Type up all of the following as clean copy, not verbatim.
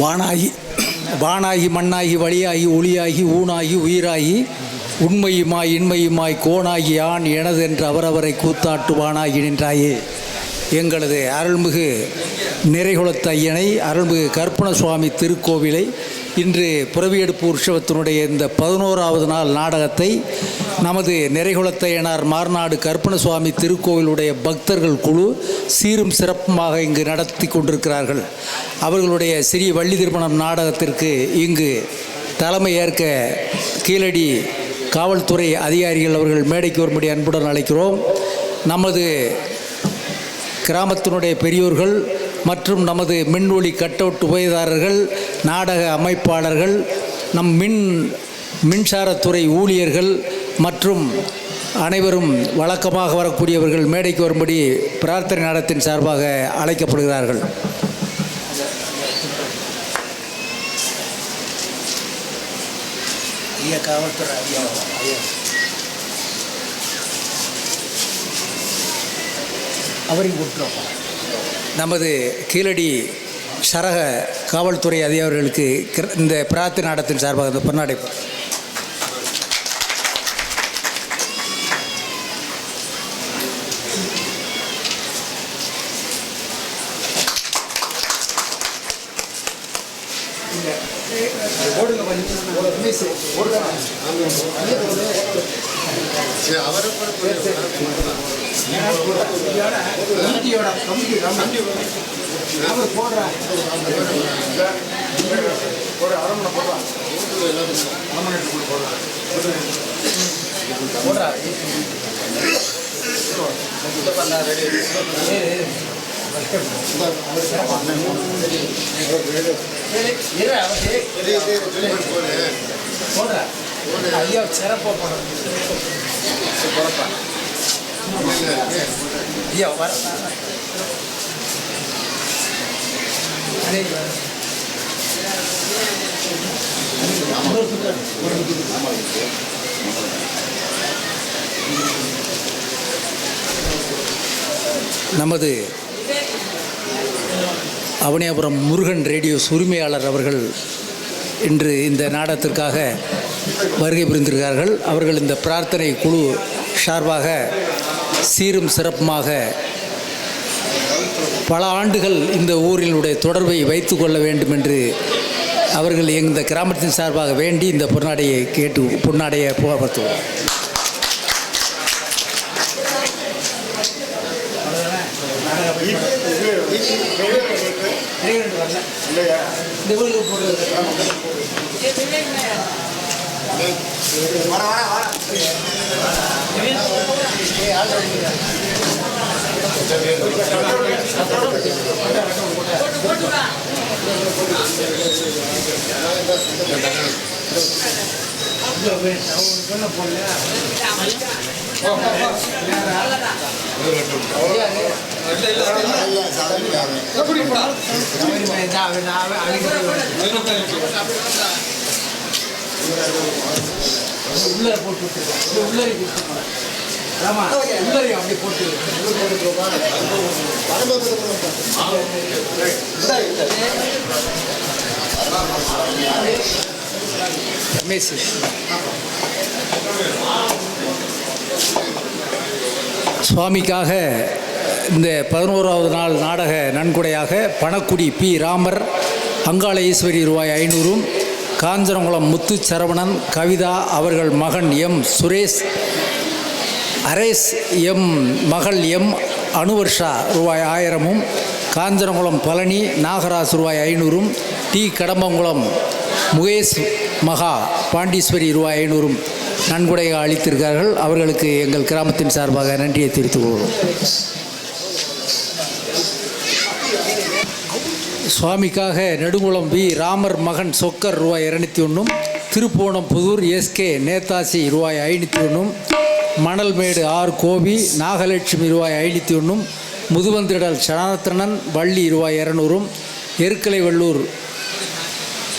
வானாகி மண்ணாகி வழியாகி ஒளியாகி ஊனாகி உயிராகி உண்மையுமாய் இன்மையுமாய் கோணாகி ஆண் எனது என்று அவரவரை கூத்தாட்டுவானாகி நின்றாயே. எங்களது அருள்மிகு நிறைகுளத்து ஐயனை அருள்மிகு கற்பன சுவாமி திருக்கோவிலை இன்று புறவியெடுப்பு உற்சவத்தினுடைய இந்த 11வது நாள் நாடகத்தை நமது நிறைகுளத்தையனார் மார்நாடு கற்பன சுவாமி திருக்கோவிலுடைய பக்தர்கள் குழு சீரும் சிறப்புமாக இங்கு நடத்தி கொண்டிருக்கிறார்கள். அவர்களுடைய ஸ்ரீ வள்ளி திருமணம் நாடகத்திற்கு இங்கு தலைமை ஏற்க கீழடி காவல்துறை அதிகாரிகள் அவர்கள் மேடைக்கு வரும்படி அன்புடன் அழைக்கிறோம். நமது கிராமத்தினுடைய பெரியோர்கள் மற்றும் நமது மின்ஒளி கட்டவுட் உபயதாரர்கள், நாடக அமைப்பாளர்கள், நம் மின்சாரத்துறை ஊழியர்கள் மற்றும் அனைவரும் வழக்கமாக வரக்கூடியவர்கள் மேடைக்கு வரும்படி பிரார்த்தனை நாடகத்தின் சார்பாக அழைக்கப்படுகிறார்கள். காவல்துறை அவரையும் கொடுத்துருவோம். நமது கீழடி சரக காவல்துறை அதிகாரிகளுக்கு இந்த பிரார்த்தனை நாடகத்தின் சார்பாக இந்த பொன்னாடை ஐயா சிறப்பாக ஐயா வர நமது அவனியாபுரம் முருகன் ரேடியோஸ் உரிமையாளர் அவர்கள் இன்று இந்த நாடகத்திற்காக வருகை புரிந்திருக்கிறார்கள். அவர்கள் இந்த பிரார்த்தனை குழு சார்பாக சீரும் சிறப்புமாக பல ஆண்டுகள் இந்த ஊரினுடைய தொடர்பை வைத்து கொள்ள வேண்டும் என்று அவர்கள் இந்த கிராமத்தின் சார்பாக வேண்டி இந்த பொன்னாடையை புகழ்படுத்துவோம். உள்ளே போட்டு உள்ளே ஆமாம் உள்ளே அப்படி போட்டு சுவாமிக்காக இந்த 11வது நாள் நாடக நன்கொடையாக பணக்குடி பி ராமர், அங்காள ஈஸ்வரி ரூபாய் 500, காஞ்சனகுளம் முத்து சரவணன் கவிதா அவர்கள் மகன் எம் சுரேஷ், அரேஸ் எம் மகள் எம் அனுவர்ஷா ரூபாய் 1000, காஞ்சனகுளம் பழனி நாகராஜ் ரூபாய் 500, டி கடம்பங்குளம் முகேஷ் மகா பாண்டீஸ்வரி ரூபாய் 500 நன்கொடையாக அளித்திருக்கிறார்கள். அவர்களுக்கு எங்கள் கிராமத்தின் சார்பாக நன்றியை தெரிவித்துக் கொள்கிறோம். சுவாமிக்காக நெடுங்குளம் வி ராமர் மகன் சொக்கர் ரூபாய் 201, திருப்போணம் புதூர் எஸ்கே நேதாசி ரூபாய் 501, மணல்மேடு ஆர் கோபி நாகலட்சுமி ரூபாய் 501, முதுவந்திடல் சனாதனன் வள்ளி ரூபாய் 200, எருக்கலை வள்ளூர்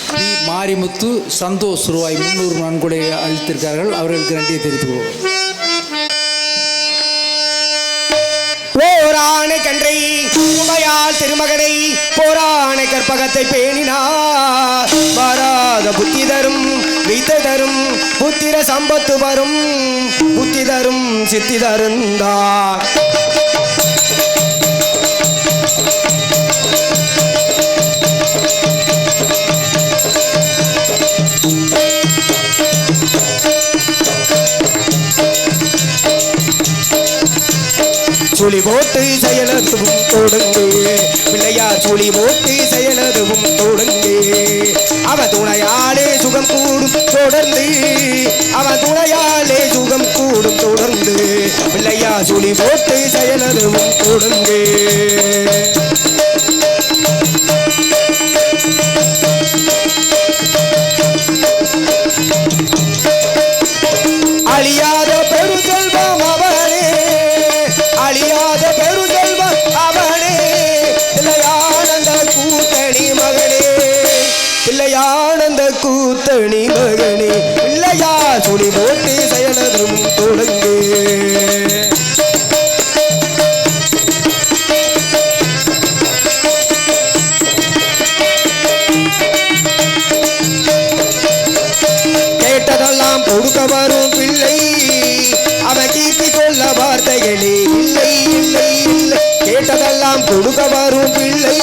பி மாரிமுத்து சந்தோஷ் ரூபாய் 300 நன்கொடை அளித்திருக்கிறார்கள். அவர்களுக்கு நன்றியை தெரிவித்துக் கொள்வோம். ஓரான கன்றை துணையால் திருமகனை போராண கற்பகத்தை பேணினார். வராத புத்தி தரும் வித்தை தரும் புத்திர சம்பத்து வரும் புத்தி தரும் சித்தி தருந்தார். சுழி போட்டு செயலதுவும் தொடங்கு பிள்ளையார் சுழி போட்டு செயலதுவும் தொடங்கு அவ துணையாலே சுகம் கூடும் தொடர்ந்து அவ துணையாலே சுகம் கூடும் தொடர்ந்து பிள்ளையார் சுழி போட்டு செயலதுவும் தொடங்கு. அழியாத பெருசெல்வம் அவனே அழியாத பெருசெல்வம் அவனே பிள்ளையானந்த கூத்தணி மகனே பிள்ளையானந்த கூத்தணி மகனே பிள்ளையா சுழி போட்டு செயலதும் தொடங்கு. கேட்டதெல்லாம் கொடுக்க வரும் பிள்ளை அவன் கீர்த்தி கொள்ள வார்த்தைகளே இல்லை இல்லை இல்லை. கேட்டதெல்லாம் கொடுக்க வரும் பிள்ளை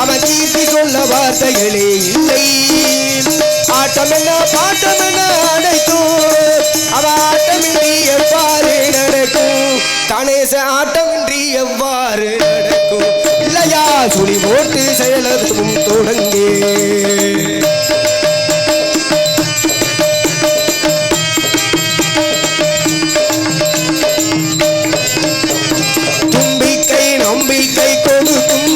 அவன் கீர்த்தி கொள்ள வார்த்தைகளே இல்லை. ஆட்டம் என்ன பாட்டம் என்ன அடைக்கும் அவ ஆட்டமின்றி எவ்வாறு நடக்கும் கணேச ஆட்டமின்றி எவ்வாறு நடக்கும் இல்லையா சுழி போட்டு செயலதும் தொடங்கு. நம்பிக்கை கொடுக்கும்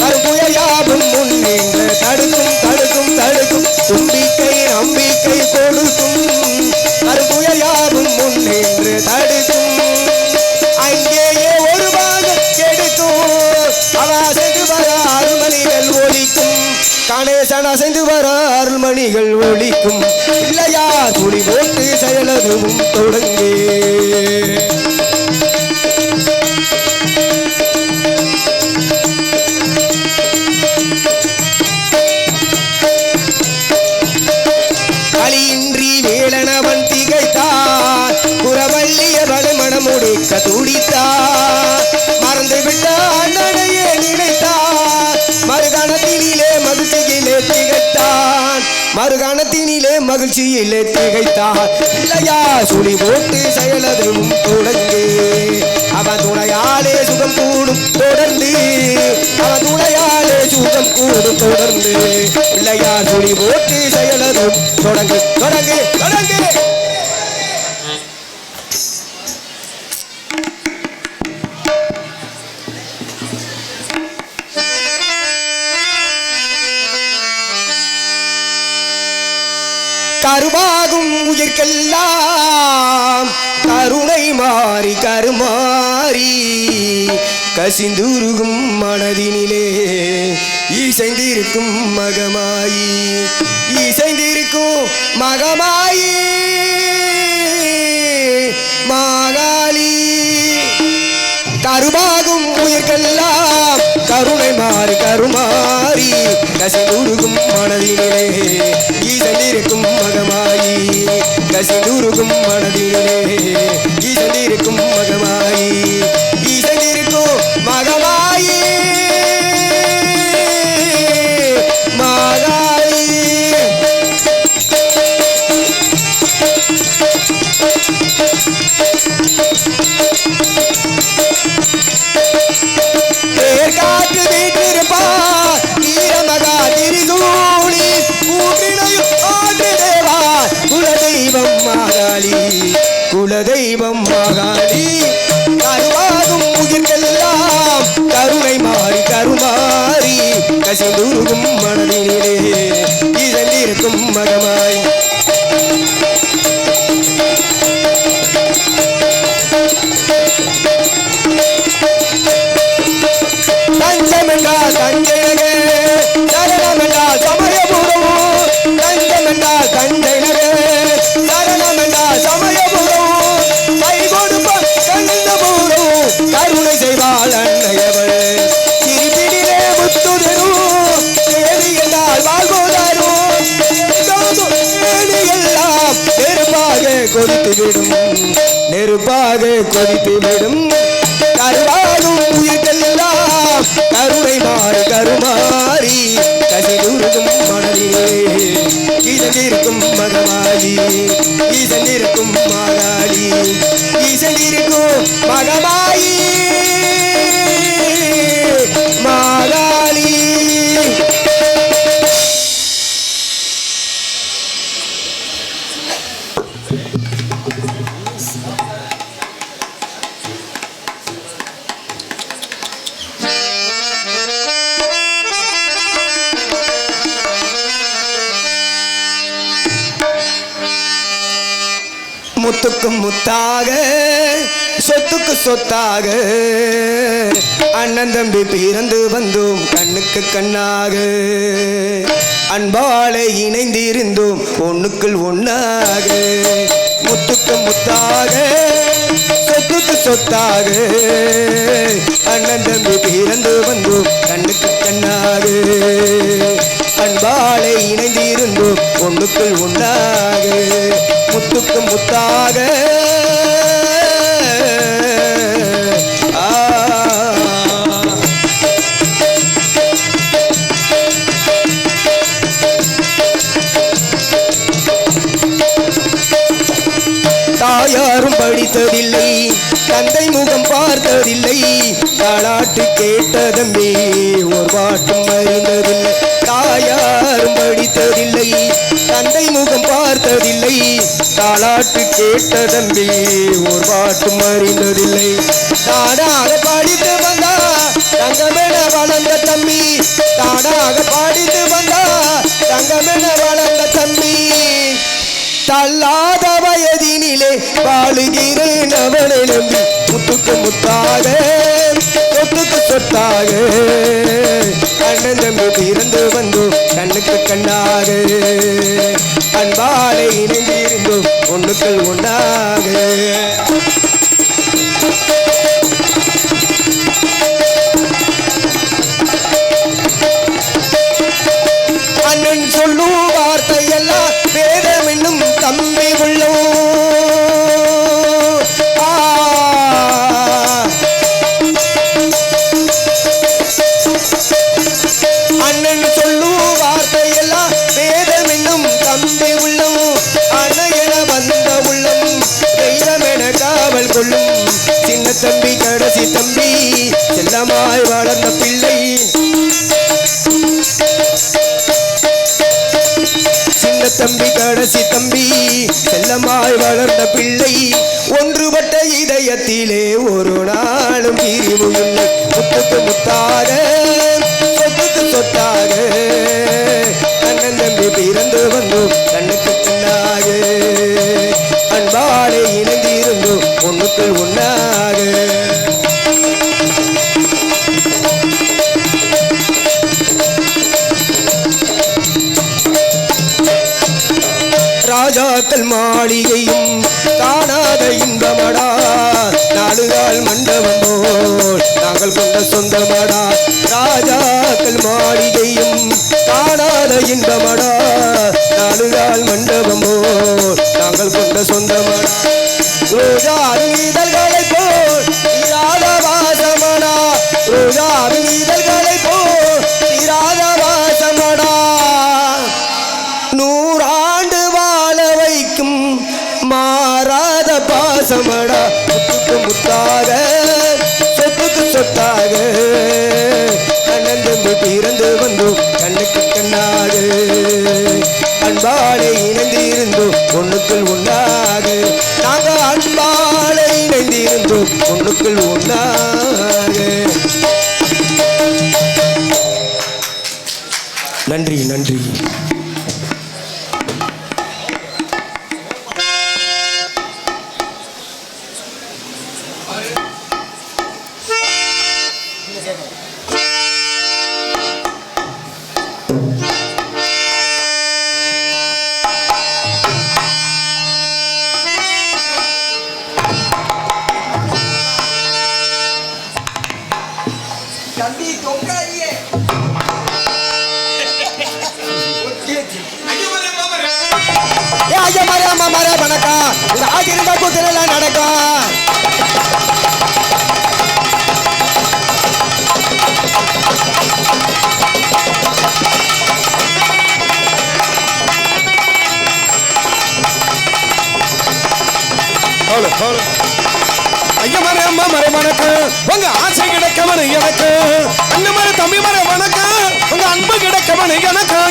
கருப்புயாவும் முன்னின்று தடுக்கும் தடுக்கும் தடுக்கும் தும்பிக்கை நம்பிக்கை கொடுக்கும் கருப்புயாவும் முன்னின்று தடுக்கும். அங்கேயே ஒரு பாகம் கெடுக்கும் அவ அசைந்து வர அருள்மணிகள் ஒலிக்கும் கணேசன் அசைந்து வர அருள்மணிகள் ஒலிக்கும் இல்லையா துளி போட்டு செயலதும் தொடங்கு. வேளனவன் திகைத்தான் புறவள்ளியவளை மனமுடிக்க துடித்தான் மறந்து விட்ட அண்ணனையே நினைத்தான் மறுகணத்தினிலே மகிழ்ச்சியிலே திகைத்தான் மறுகணத்தினிலே மகிழ்ச்சியிலே திகைத்தான் இல்லையா சுழி போட்டு செயலதும் தொடங்கு. அவன் துணையாலே சுகம் கூடும் தொடர்ந்து அவன் துணையாலே சுகம் கூடும் தொடர்ந்து இல்லையா சுழி போட்டு செயலதும் தொடங்கு தொடங்கு தொடங்கு. கருவாகும் உயிர்க்கெல்லாம் கருணை மாறி கருமாறி கசிந்துருகும் மனதினிலே இசைந்திருக்கும் மகமாயி இசைந்திருக்கும் மகமாயி மாகாளி. கருவாகும் உயிர்க்கெல்லாம் கருணை மாறி கருமாறி கசிந்துருகும் மனதினிலே ஈசந்திருக்கும் மகமாயி கசிந்துருகும் மனதினிலே ஈசந்திருக்கும் மகமாயி ஈசந்திருக்கும் மகமாயி மாகாளி. காற்று வீட்டிருப்பார் வீரமகா திரிசூலி கூட்டினையும் ஆண்டு தேவா குலதெய்வம் மாகாளி குலதெய்வம் மாகாளி. கருவாகும் உயிர்க்கெல்லாம் கருணை மாறி கருமாறி கசிந்துருகும் மனதினிலே இதனிருக்கும் மகமாய். தஞ்சமென்றால் தஞ்சைநகே சரணமென்றால் சமயபுரம் தஞ்சமென்றால் தஞ்சைநகே சரணமென்றால் சமயபுரம் கை கொடுப்ப கந்தபுரம் கருணை செய்வாள் அன்னையவள் கொதித்துவிடும் நெருப்பாக கொதித்துவிடும் கருவாடும் உயிர்கள் எல்லாம் கருணை மாறி கருமாறி கசிதுருகும் மணலிலே ஈசனிருக்கும் மகமாயி ஈசனிருக்கும் மகாளி ஈசனிருக்கும் மகமாயி மகாளி. முத்துக்கு முத்தாக சொத்துக்கு சொத்தாக அண்ணன் தம்பி பிறந்து வந்தோம் கண்ணுக்கு கண்ணாக அன்பாலே இணைந்திருந்தோம் ஒண்ணுக்குள் ஒண்ணாக முத்துக்கு முத்தாக சொத்துக்கு சொத்தாக அண்ணன் தம்பி பிறந்து வந்தோம் கண்ணுக்கு கண்ணாக அன்பாலே இணைந்திருந்தோம் ஒண்ணுக்குள் ஒண்ணாக முத்துக்கு முத்தாக தாயாரும் படித்ததில்லை தந்தை முகம் பார்த்ததில்லை தாளாட்டு கேட்டதம்பி ஒரு பாட்டும் அறிந்ததில்லை தாயாரும் படித்ததில்லை தந்தை முகம் பார்த்ததில்லை தாளாட்டு கேட்டதம்பி ஒரு பாட்டும் அறிந்ததில்லை தானாக படித்து வந்தா தங்கமென வளர்ந்த தம்பி தானாக படித்து வந்தா தங்கமென வளர்ந்த தம்பி தள்ளாத வயதினிலே வாழுகிறேன் அவனை நம்பி முத்துக்கு முத்தாக சொத்துக்கு சொத்தாக அண்ணன் தம்பி பிறந்து வந்தோம் கண்ணுக்கு கண்ணாக அன்பாலே இணைந்திருந்தோம் ஒண்ணுக்குள் ஒன்றாக. அண்ணன் சொல்லும் வார்த்தையெல்லாம் வேதம் என்னும் தம்பி உள்ளோ அண்ணன் சொல்லும் வார்த்தையெல்லாம் வேதம் என்னும் தம்பி உள்ளம் அணையென வந்த உள்ளம் தெய்வமென காவல் கொள்ளும் சின்ன தம்பி கடைசி தம்பி செல்லமாய் வளர்ந்த பிள்ளை சின்ன தம்பி கடைசி தம்பி செல்லமாய் வளர்ந்த பிள்ளை ஒன்றுபட்ட இதயத்திலே ஒரு நாளும் பிரிவு இல்லை முத்துக்கு முத்தாக சொத்துக்கு சொத்தாக அண்ணன் தம்பி பிறந்து வந்தோம் கண்ணுக்கு கண்ணாக அன்பாலே இணைந்திருந்தோம் ஒண்ணுக்குள் ஒண்ணாக. ராஜாக்கள் மாளிகையும் காணாத இன்பமடா நாடுகால் மண்டபம் போல் நாங்கள் கொண்ட சொந்தமடா ராஜாக்கள் மாளிகையும் காணாத இன்பமடா நாடுகால் மண்டபம் போல் நாங்கள் கொண்ட சொந்தமடா ரோஜாவின் இதழ்களை போல் தீராத வாசமடா ரோஜாவின் இதழ்களை போல் தீராத வாசமடா நூறாண்டு வாழ வைக்கும் மாறாத பாசமடா முத்துக்கு முத்தாக சொத்துக்கு சொத்தாக அண்ணன் தம்பி பிறந்து வந்தோம் கண்ணுக்கு கண்ணாக அன்பாலே இணைந்திருந்தோம் ஒண்ணுக்குள் ஒண்ணாக நாங்கள் அன்பாலே இணைந்திருந்தோம் ஒண்ணுக்குள் ஒண்ணாக. நன்றி நன்றி. தம்பி தொங்காரியே ஐயா மாறே அம்மா மாறே வணக்கம் உங்க ஆகிருந்தா கூத்துல நடக்கும் ஐயா மரே அம்மா மரே வணக்கம் உங்க ஆசை கிடைக்கவனு எனக்கு அண்ணன் மரே தம்பி மரே வணக்கம் உங்க அன்பு கிடைக்கவனு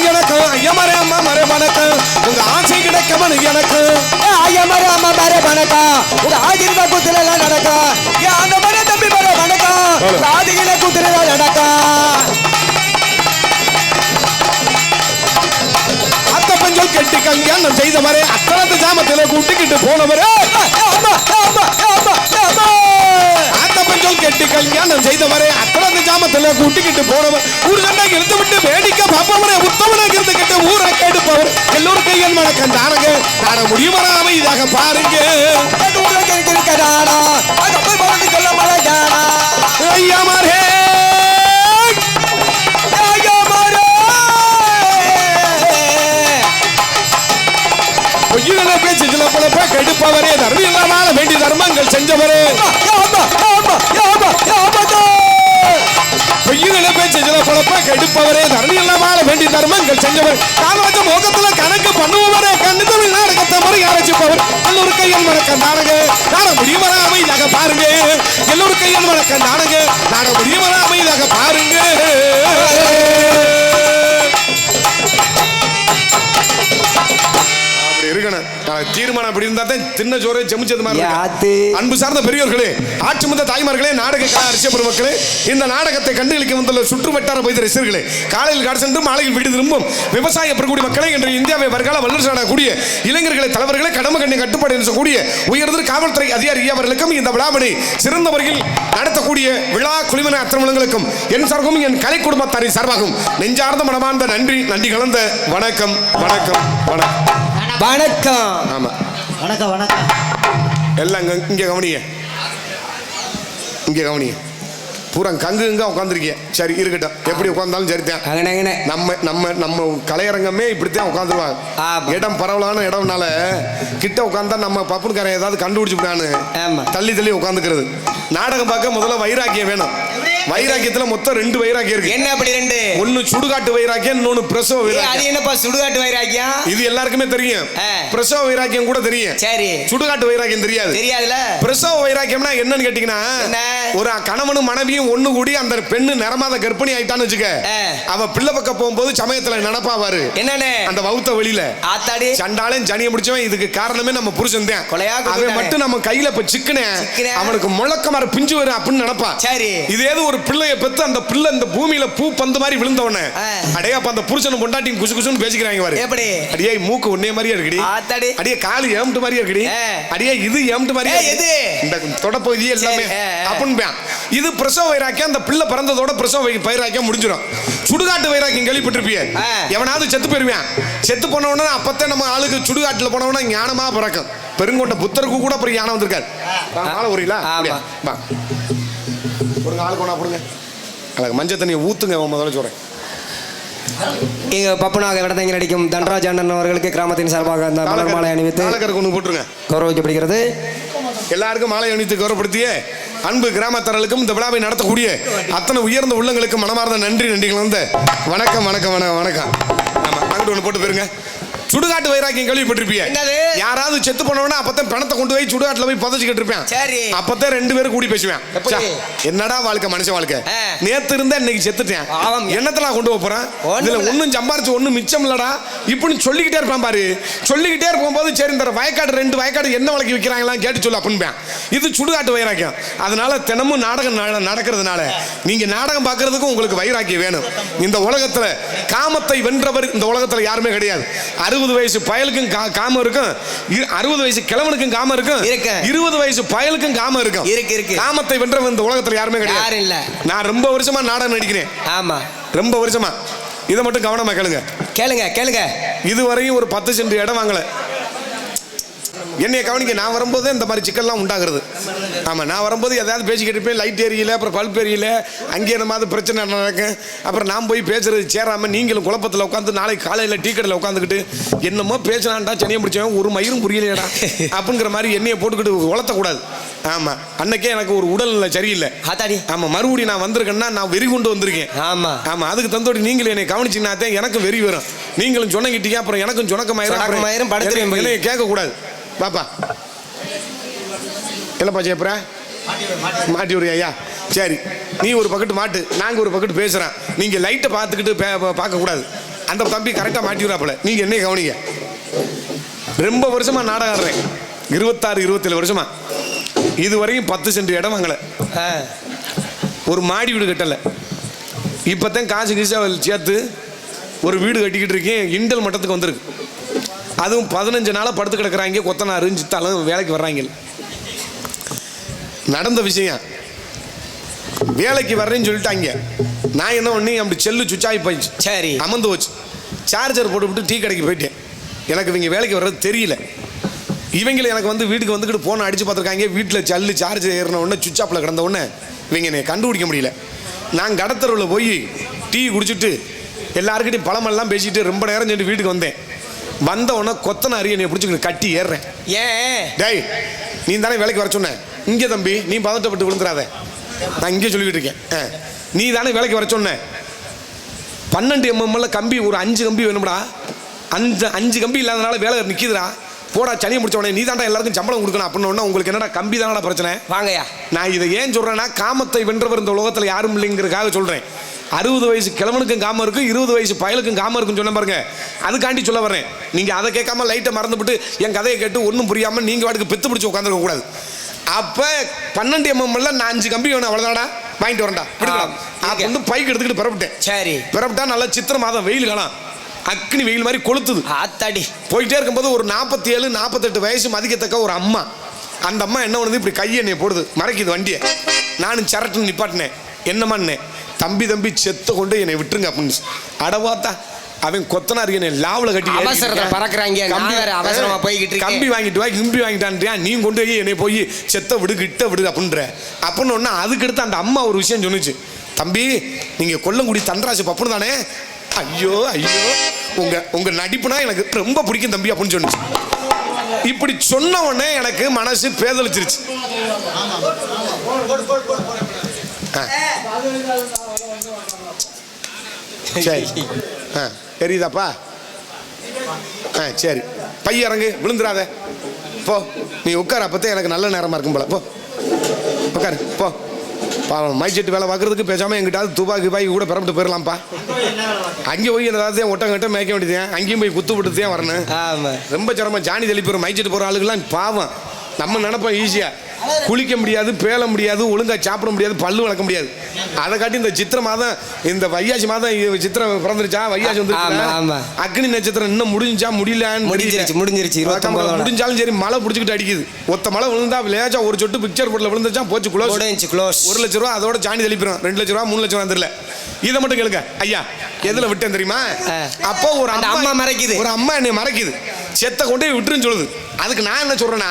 எனக்கு ஐயா மரே அம்மா மரே வணக்கம் உங்க ஆசை கிடைக்கவனு எனக்கு ஐயா மாறே அம்மா மாறே வணக்கம் உங்க ஆகிருந்தா கூத்துல நடக்கும் அந்த மரே தம்பி மரே வணக்கம் ஆதிகில கூத்துல நடக்கும் அத்த பஞ்சல் கட்டி கல்யாணம் செய்தவரே அத்தனத்து ஜாமத்தில கூட்டிக்கிட்டு போனவரே அத்த பஞ்சல் கட்டி கல்யாணம் செய்தவரே அத்தனத்து ஜாமத்தில கூட்டிக்கிட்டு போனவர் ஊர் சண்டை இருந்து விட்டு வேடிக்கை பாப்பவரே உத்தமனாக இருந்துகிட்டு ஊரை கெடுப்பவர் எல்லோரும் கையன் வணக்கம் தாரங்க நாட முடிவராம இதாக பாருங்க ஐயா மாரே பொய்யுகளை பேச்சு சில பழப்ப கெடுப்பவரே தர்மியமான வேண்டி தர்மங்கள் செஞ்சவரே பொய்யுகளை பேச்சு சில பழப்ப கெடுப்பவரே தர்மியமான வேண்டி தர்மங்கள் செஞ்சவர் காலவச்ச மோகத்துல கணக்கு பண்ணுவவரே கண்ணு தமிழ் நாடகத்தை முறை அரைச்சிப்பவர் எல்லோரு கையன் வணக்கம் நாடக நாட முடிவர அமைதியாக பாருங்க எல்லோரு கையன் வணக்கம் நாடக நாட முடிவர அமைதியாக பாருங்க இருக்கணும் தீர்மானம் அப்படி இருந்தா தான் தின்ன சோறு செமிச்சது மாதிரி அன்பு சார்ந்த பெரியோர்களே ஆட்சி முந்த தாய்மார்களே நாடக அரசியல் பெருமக்களே இந்த நாடகத்தை கண்டுகளிக்க வந்துள்ள சுற்று வட்டார பகுதி ரசிகர்களே காலையில் காடு சென்று மாலையில் வீடு திரும்பும் விவசாய பெறக்கூடிய மக்களை இன்று இந்தியாவை வருகால வல்லரசு கூடிய இளைஞர்களை தலைவர்களை கடமை கண்ணை கட்டுப்பாடு கூடிய உயர்ந்த காவல்துறை அதிகாரி அவர்களுக்கும் இந்த விழாவினை சிறந்த முறையில் நடத்தக்கூடிய விழா குழுவின அத்தனை என் சார்பும் என் கலை குடும்பத்தாரின் சார்பாகவும் நெஞ்சார்ந்த மனமார்ந்த நன்றி நன்றி கலந்த வணக்கம் வணக்கம் வணக்கம் வணக்கம் ஆமா வணக்கம் வணக்கம் எல்லாம் இங்கே கவனிங்க இங்கே கவனிங்க பூரா கங்குங்க உட்காந்துருக்கீங்க சரி இருக்கட்டும் எப்படி உட்காந்தாலும் சரிதான் நம்ம நம்ம நம்ம கலையரங்கமே இப்படித்தான் உட்காந்துருவாங்க இடம் பரவலான இடம்னால கிட்ட உட்காந்தா நம்ம பப்புனுக்காரன் ஏதாவது கண்டுபிடிச்சுட்டான்னு தள்ளி தள்ளி உட்காந்துக்கிறது நாடகம் பார்க்க முதல்ல வைராக்கியம் வேணும் வைராக்கியத்துல மொத்தம் 2 வைராக்கியம் இருக்கு என்ன அப்படி 2 ஒன்னு சுடுகாட்டு வைராக்கியம் இன்னொன்னு பிரசவ வைராக்கியம் அது என்னப்பா சுடுகாட்டு வைராக்கியம் இது எல்லாருக்குமே தெரியும் பிரசவ வைராக்கியம் கூட தெரியும் சரி சுடுகாட்டு வைராக்கியம் தெரியாதுல பிரசவ வைராக்கியம்னா என்னன்னு கேட்டீங்கன்னா ஒரு கணவனும் மனைவியும் ஒண்ணு கூடி அந்த பெண்ணு நிறமாத கர்ப்பிணி ஆயிட்டான்னு வச்சுக்க அவ பிள்ளை பக்கம் போகும்போது சமயத்துல நடப்பாவாரு என்னன்னு அந்த வவுத்த வெளியில ஆத்தாடி சண்டாலும் ஜனிய முடிச்சவன் இதுக்கு காரணமே நம்ம புருஷன் தான் அவன் மட்டும் நம்ம கையில இப்ப சிக்கனே அவனுக்கு முழக்கமாற பிஞ்சு வரும் அப்படின்னு நினைப்பா சரி இது ஏதோ ஒரு பிள்ளைய பெத்து அந்த பிள்ளை இந்த பூமியில பூ பந்து மாதிரி விழுந்தவனே அடே அப்ப அந்த புருஷனும் பொண்டாட்டியும் குசு குசுன்னு பேசிக்கிறாங்க பாரு எப்படி அடியே மூக்கு ஒண்ணே மாதிரியே இருக்குடி அடியே காலு ஏம்ட்டு மாதிரியே இருக்குடி அடியே இது ஏம்ட்டு மாதிரியே இது இந்த தொடப்பகுதி எல்லாமே அப்படின்னு இது பிரசவ வைராக்கியம் அந்த பிள்ளை பிறந்ததோட பிரசவ வைராக்கியம் முடிஞ்சிடும் சுடுகாட்டு வைராக்கியம் கேள்விப்பட்டிருப்பிய எவனாவது செத்து போயிருவான் செத்து போன உடனே அப்பத்தான் நம்ம ஆளுக்கு சுடுகாட்டுல போனவனா ஞானமா பிறக்கும் பெருங்கொண்ட புத்தருக்கு கூட அப்புறம் ஞானம் வந்திருக்காரு வரீங்களா ஒரு ஆள் கொண்டா போடுங்க அதுக்கு மஞ்சள் தண்ணியை ஊத்துங்க முதல்ல சொல்றேன் இங்க பப்பனாக விடத்தங்க நடிக்கும் தன்ராஜ் அண்ணன் அவர்களுக்கு கிராமத்தின் சார்பாக அந்த மலர் மாலை அணிவித்து கொண்டு போட்டுருங்க கௌரவிக்கப்படுகிறது எல்லாருக்கும் மாலை அணிவித்து கௌரவப்படுத்திய அன்பு கிராமத்தர்களுக்கும் இந்த விழாவை நடத்தக்கூடிய அத்தனை உயர்ந்த உள்ளங்களுக்கும் மனமார்ந்த நன்றி நன்றிகள் வந்து வணக்கம் வணக்கம் வணக்கம் வணக்கம் ஆமா அங்கிட்டு ஒன்று போட்டு போயிருங்க சுடுகாட்டு வைராக்கியம் கேள்விப்பட்டிருப்பீங்க யாராவது செத்து போனவனா அப்பதான் பணத்தை கொண்டு போய் சுடுகாட்டுல போய் புதைச்சிக்கிட்டு இருப்பேன் அப்பதான் 2 பேரும் கூடி பேசுவேன் என்னடா வாழ்க்கை மனுஷன் வாழ்க்கை நேத்து இருந்தா இன்னைக்கு செத்துட்டேன் என்னத்தெல்லாம் கொண்டு போறேன் இதுல ஒன்னும் சம்பாரிச்சு ஒன்னும் மிச்சம் இல்லடா இப்படின்னு சொல்லிக்கிட்டே இருப்பான் பாரு சொல்லிக்கிட்டே இருக்கும்போது சரி இந்த வயக்காடு 2 வயக்காடு என்ன விலைக்கு விற்கிறாங்களா கேட்டு சொல்லு அப்படின்னு இது சுடுகாட்டு வைராக்கியம் அதனால தினமும் நாடகம் நடக்கிறதுனால நீங்க நாடகம் பார்க்கறதுக்கும் உங்களுக்கு வைராக்கியம் வேணும் இந்த உலகத்துல காமத்தை வென்றவர் இந்த உலகத்துல யாருமே கிடையாது 60 வயசு பயலுக்கும் காமம் இருக்கும் 60 வயசு கிழவனுக்கும் காமம் இருக்கும் 20 வயசு பயலுக்கும் காமம் இருக்கும் காமத்தை வென்றவன் இந்த உலகத்துல யாருமே கிடையாது நான் ரொம்ப வருஷமா நாடகம் நடிக்கிறேன் ஆமா ரொம்ப வருஷமா இதை மட்டும் கவனமா கேளுங்க இதுவரையும் ஒரு 10 சென்ட் இடம் வாங்கல என்னைய கவனிக்க, நான் வரும்போது இந்த மாதிரி சிக்கல்லாம் உண்டாகிறது. ஆமாம், நான் வரும்போது ஏதாவது பேசிக்கிட்டு இருப்பேன், லைட் எரியல, அப்புறம் பல்ப் எரியல, அங்கேயே இந்த மாதிரி பிரச்சனை நடக்கும். அப்புறம் நான் போய் பேசுறது சேராமல் நீங்களும் குழப்பத்தில் உட்காந்து நாளைக்கு காலையில் டீ கடையில் உட்காந்துக்கிட்டு என்னமோ பேசினான்டா சனியை பிடிச்சவன் ஒரு மயிரும் புரியலையடா அப்படிங்கிற மாதிரி என்னையை போட்டுக்கிட்டு வளர்த்தக்கூடாது. ஆமாம், அன்னைக்கே எனக்கு ஒரு உடல்நிலை சரியில்லை. ஆமாம், மறுபடியும் நான் வந்திருக்கேன்னா நான் வெறி கொண்டு வந்திருக்கேன். ஆமாம், அதுக்கு தந்தோடி நீங்களும் என்னை கவனிச்சிங்கன்னா தான் எனக்கும் வெறி வரும். நீங்களும் சொன்னங்கிட்டீங்க, அப்புறம் எனக்கும் சொன்னக்கமாயிரம் படுத்துறேன் கேட்கக்கூடாது. பாப்பா இல்லைப்பா ஜெயப்புரா மாட்டி விடுங்க ஐயா. சரி, நீ ஒரு பக்கெட்டு மாட்டு, நாங்கள் ஒரு பக்கெட்டு பேசுகிறேன். நீங்கள் லைட்டை பார்த்துக்கிட்டு பார்க்கக்கூடாது. அந்த தம்பி கரெக்டாக மாட்டி விடுறாப்புல. நீங்கள் என்ன கவனிங்க. ரொம்ப வருஷமாக நாடகம் ஆடுறேன், 26-27 வருஷமா. இது வரைக்கும் 10 சென்ட் இடம் வாங்கலை, ஒரு மாடி வீடு கட்டலை. இப்போ தான் காசு கீசா சேர்த்து ஒரு வீடு கட்டிக்கிட்டு இருக்கேன். இண்டல் மட்டத்துக்கு வந்திருக்கு. அதுவும் 15 நாளாக படுத்து கிடக்குறாங்க. கொத்தனாரு சித்தாலும் வேலைக்கு வர்றாங்க. நடந்த விஷயம், வேலைக்கு வர்றேன்னு சொல்லிட்டாங்க. நான் என்ன பண்ணி அப்படி செல்லு சுவிட்ச் ஆகி போயிடுச்சு. சரி, அமர்ந்து வச்சு சார்ஜர் போட்டுவிட்டு டீ கடைக்கு போயிட்டேன். எனக்கு இவங்க வேலைக்கு வர்றது தெரியல. இவங்களை எனக்கு வந்து வீட்டுக்கு வந்துக்கிட்டு ஃபோனை அடித்து பார்த்துருக்காங்க. வீட்டில் சல்லு சார்ஜர் ஏறின உடனே சுவிட்ச் ஆஃபில் கிடந்த உடனே இவங்க என்னை கண்டுபிடிக்க முடியல. நான் கடத்தருவில் போய் டீ குடிச்சிட்டு எல்லாருக்கிட்டையும் பழமெல்லாம் பேசிட்டு ரொம்ப நேரம் சென்று வீட்டுக்கு வந்தேன். வந்த உடனே கொத்தனாரி என்னை பிடிச்சிக்கிட்டு கட்டி ஏறுறேன். ஏன் டேய், நீ தானே வேலைக்கு வர சொன்ன. இங்கே தம்பி, நீ பதட்டப்பட்டு விழுந்துடாத, நான் இங்கே சொல்லிக்கிட்டு இருக்கேன். நீ தானே வேலைக்கு வர சொன்ன. 12 mm கம்பி, ஒரு 5 கம்பி வேணும்டா. 5 கம்பி இல்லாதனால வேலை நிற்கிதுடா. போடா சனியை முடிச்ச உடனே நீ தாண்டா எல்லாருக்கும் சம்பளம் கொடுக்கணும் அப்படின்னு. உங்களுக்கு என்னடா கம்பி தானடா பிரச்சனை. வாங்கயா, நான் இதை ஏன் சொல்கிறேன்னா, காமத்தை வென்றவர் இந்த உலகத்தில் யாரும் இல்லைங்கிறதுக்காக சொல்கிறேன். 60 வயசு கிழவனுக்கும் காமம் இருக்கும், 20 வயசு பயலுக்கும் காமம் இருக்குன்னு சொன்ன பாருங்க. அதுக்காண்டி சொல்ல வரேன். நீங்கள் அதை கேட்காம லைட்டை மறந்துவிட்டு என் கதையை கேட்டு ஒன்றும் புரியாமல் நீங்கள் வாட்டுக்கு பெத்து பிடிச்சி உட்காந்துருக்க கூடாது. அப்போ 12 mm நான் 5 கம்பி வேணும், அவ்வளோதாடா, வாங்கிட்டு வரேன்டா விடுக்கலாம். அப்போ வந்து பைக் எடுத்துக்கிட்டு பிறப்பிட்டேன். சரி, பிறப்பிட்டா நல்லா சித்திரை மாதம் வெயில் காலம், அக்னி வெயில் மாதிரி கொளுத்துது. ஆத்தாடி போயிட்டே இருக்கும்போது ஒரு 47-48 வயசு மதிக்கத்தக்க ஒரு அம்மா. அந்த அம்மா என்ன பண்ணுது, இப்படி கையை என்னை போடுது, மறைக்குது வண்டியை. நானும் சரட்டுன்னு நிப்பாட்டினேன். என்னம்மான்னு, தம்பி செத்த கொண்டு என்னை விட்டுருங்க அப்படின்னு. அடவாத்தா, அவன் கொத்தனார் என்னை லாவில் கட்டி பறக்குறாங்க. கம்பி வாங்கிட்டு வா, கிம்பி வாங்கிட்டான்றியா, நீ கொண்டு போய் என்னை போய் செத்த விடு கிட்ட விடு அப்படின்ற. அப்படின்னு ஒன்று அதுக்கடுத்து அந்த அம்மா ஒரு விஷயம் சொன்னிச்சு. தம்பி, நீங்கள் கொல்லங்குடி தண்டராசு பப்புனு தானே. ஐயோ உங்க நடிப்புனா எனக்கு ரொம்ப பிடிக்கும் தம்பி அப்படின்னு சொன்னிச்சு. இப்படி சொன்ன உடனே எனக்கு மனசு பேதலிச்சிருச்சு. சரி, தெரியுதாப்பா? சரி, பைய இறங்கு, விழுந்துடாத, போ. நீ உட்கார, அப்போ எனக்கு நல்ல நேரமாக இருக்கும் போல. போ உட்காரு, போ. பாவம், மைச்செட்டு வேலை பார்க்குறதுக்கு பேசாமல் எங்கிட்டாவது துப்பாக்கி பாய்க்கு கூட பிறப்பிட்டு போயிடலாம்ப்பா. அங்கே போய் ஏதாவது ஒட்டங்கிட்ட மேய்க்க வேண்டியது, அங்கேயும் போய் குத்து விட்டு தான் வரணும். ரொம்ப சிரமம். ஜானி தெளி போகிற மைச்செட்டு போகிற ஆளுகள்லாம் பாவம். நம்ம நினைப்போம் ஈஸியாக குளிக்க முடியாது, பேல முடியாது, ஒழுங்காக சாப்பிட முடியாது, பல்லு வளர்க்க முடியாது. அதை காட்டி இந்த சித்திரை மாதம், இந்த வையாசி மாதம், சித்திரை பிறந்துருச்சா, வையாசி வந்து அக்னி நட்சத்திரம் இன்னும் முடிஞ்சா முடிஞ்சிருச்சு. முடிஞ்சாலும் சரி, மழை பிடிச்சிக்கிட்டு அடிக்குது. ஒத்த மழை விழுந்தா லேச்சா ஒரு சொட்டு பிக்சர் போர்டில் விழுந்துச்சா போச்சு, க்ளோஸ். 1 லட்ச ரூபா அதோட ஜானி தெளிப்பிடும். 2 லட்ச ரூபா 3 லட்ச ரூபா தெரியல. இதை மட்டும் கேளுங்க ஐயா, எதுல விட்டேன் தெரியுமா? அப்போ ஒரு அம்மா மறைக்குது, ஒரு அம்மா என்னை மறைக்குது, செத்த கொண்டு விட்டுருன்னு சொல்லுது. அதுக்கு நான் என்ன சொல்றேன்னா,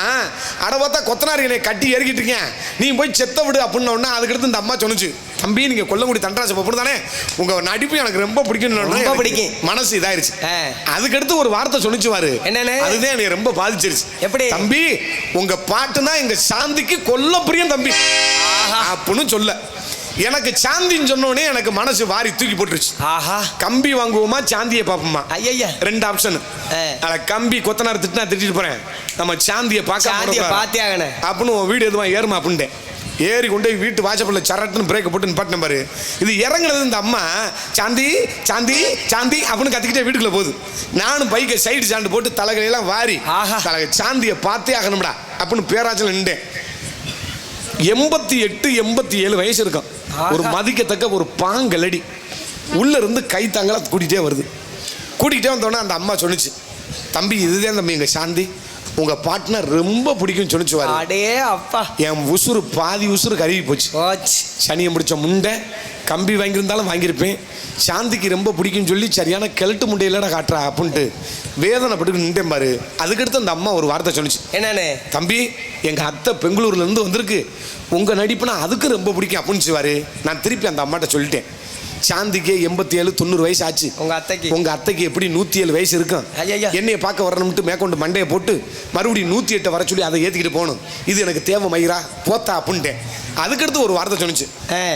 அட பார்த்தா கொத்தனார் என்னை கட்டி ஏறிக்கிட்டு இருக்கேன், நீ போய் செத்த விடு அப்படின்னு ஒன்னா. அதுக்கடுத்து இந்த அம்மா சொன்னுச்சு, தம்பி நீங்க கொல்லங்குடி தண்டராசு பப்புனு தானே, உங்க நடிப்பு எனக்கு ரொம்ப பிடிக்கும். மனசு இதாயிருச்சு. அதுக்கடுத்து ஒரு வார்த்தை சொன்னிச்சு வாரு, என்னன்னு, அதுதான் என்னை ரொம்ப பாதிச்சிருச்சு. எப்படி? தம்பி உங்க பாட்டுனா எங்க சாந்திக்கு கொல்ல பிரியம் தம்பி அப்படின்னு சொல்ல. எனக்கு சாந்தின்னு சொன்னோடனே எனக்கு மனசு வாரி தூக்கி போட்டுருச்சு. கம்பி வாங்குவோமா சாந்தியை பார்ப்போமா? ஐயா, 2 ஆப்ஷன். கம்பி கொத்தனார் திட்டினா திட்டிட்டு போறேன், நம்ம சாந்தியை பார்க்க அப்படின்னு வீடு எதுவா ஏறுமா அப்படின்ட்டேன். ஏறி கொண்டு வீட்டு வாசப்படல சரட்டுன்னு பிரேக்கை போட்டு நிப்பாட்டின பாரு. இது இறங்குனது இந்த அம்மா சாந்தி சாந்தி சாந்தி அப்படின்னு கத்திக்கிட்டே வீட்டுக்குள்ள போகுது. நானும் பைக்கை சைடு சாண்டு போட்டு தலைகளையெல்லாம் வாரி சாந்தியை பார்த்தே ஆகணும்டா அப்படின்னு பேராச்சல் நின்றேன். 88-87 வயசு இருக்கும். ஒரு மதிக்கத்தக்க ஒரு பாங்கலடி உள்ள இருந்து கை தாங்களா கூட்டிகிட்டே வருது. கூட்டிகிட்டே வந்தோடனே அந்த அம்மா சொன்னிச்சு, தம்பி இதுதான் தம்பி எங்க சாந்தி, உங்க பார்ட்னர் ரொம்ப பிடிக்கும் சொன்னிச்சு. அப்பா என் உசுறு பாதி உசுறு கருவி போச்சு. சனியை முடிச்ச முண்டை கம்பி வாங்கியிருந்தாலும் வாங்கியிருப்பேன். சாந்திக்கு ரொம்ப பிடிக்கும்னு சொல்லி சரியான கிழட்டு முண்டையிலடா காட்டுறா அப்படின்ட்டு வேதனைப்பட்டு நின்றேன் பாரு. அதுக்கடுத்து அந்த அம்மா ஒரு வார்த்தை சொல்லிச்சு. என்னன்னு? தம்பி, எங்கள் அத்தை பெங்களூர்லேருந்து வந்திருக்கு, உங்கள் நடிப்புனா அதுக்கு ரொம்ப பிடிக்கும் அப்படின்னு சொல்லுவார். நான் திருப்பி அந்த அம்மாட்ட சொல்லிட்டேன், சாந்திக்கு 87 90 வயசு ஆச்சு. உங்க அத்தைக்கு எப்படி 107 வயசு இருக்கும். என்னைய பார்க்க வரணும்ட்டு மேற்கொண்டு மண்டையை போட்டு மறுபடியும் 108 வர சொல்லி அதை ஏற்றிக்கிட்டு போகணும். இது எனக்கு தேவை மயிரா போத்தா அப்படின்ட்டேன். அதுக்கடுத்து ஒரு வார்த்தை சொன்னிச்சு,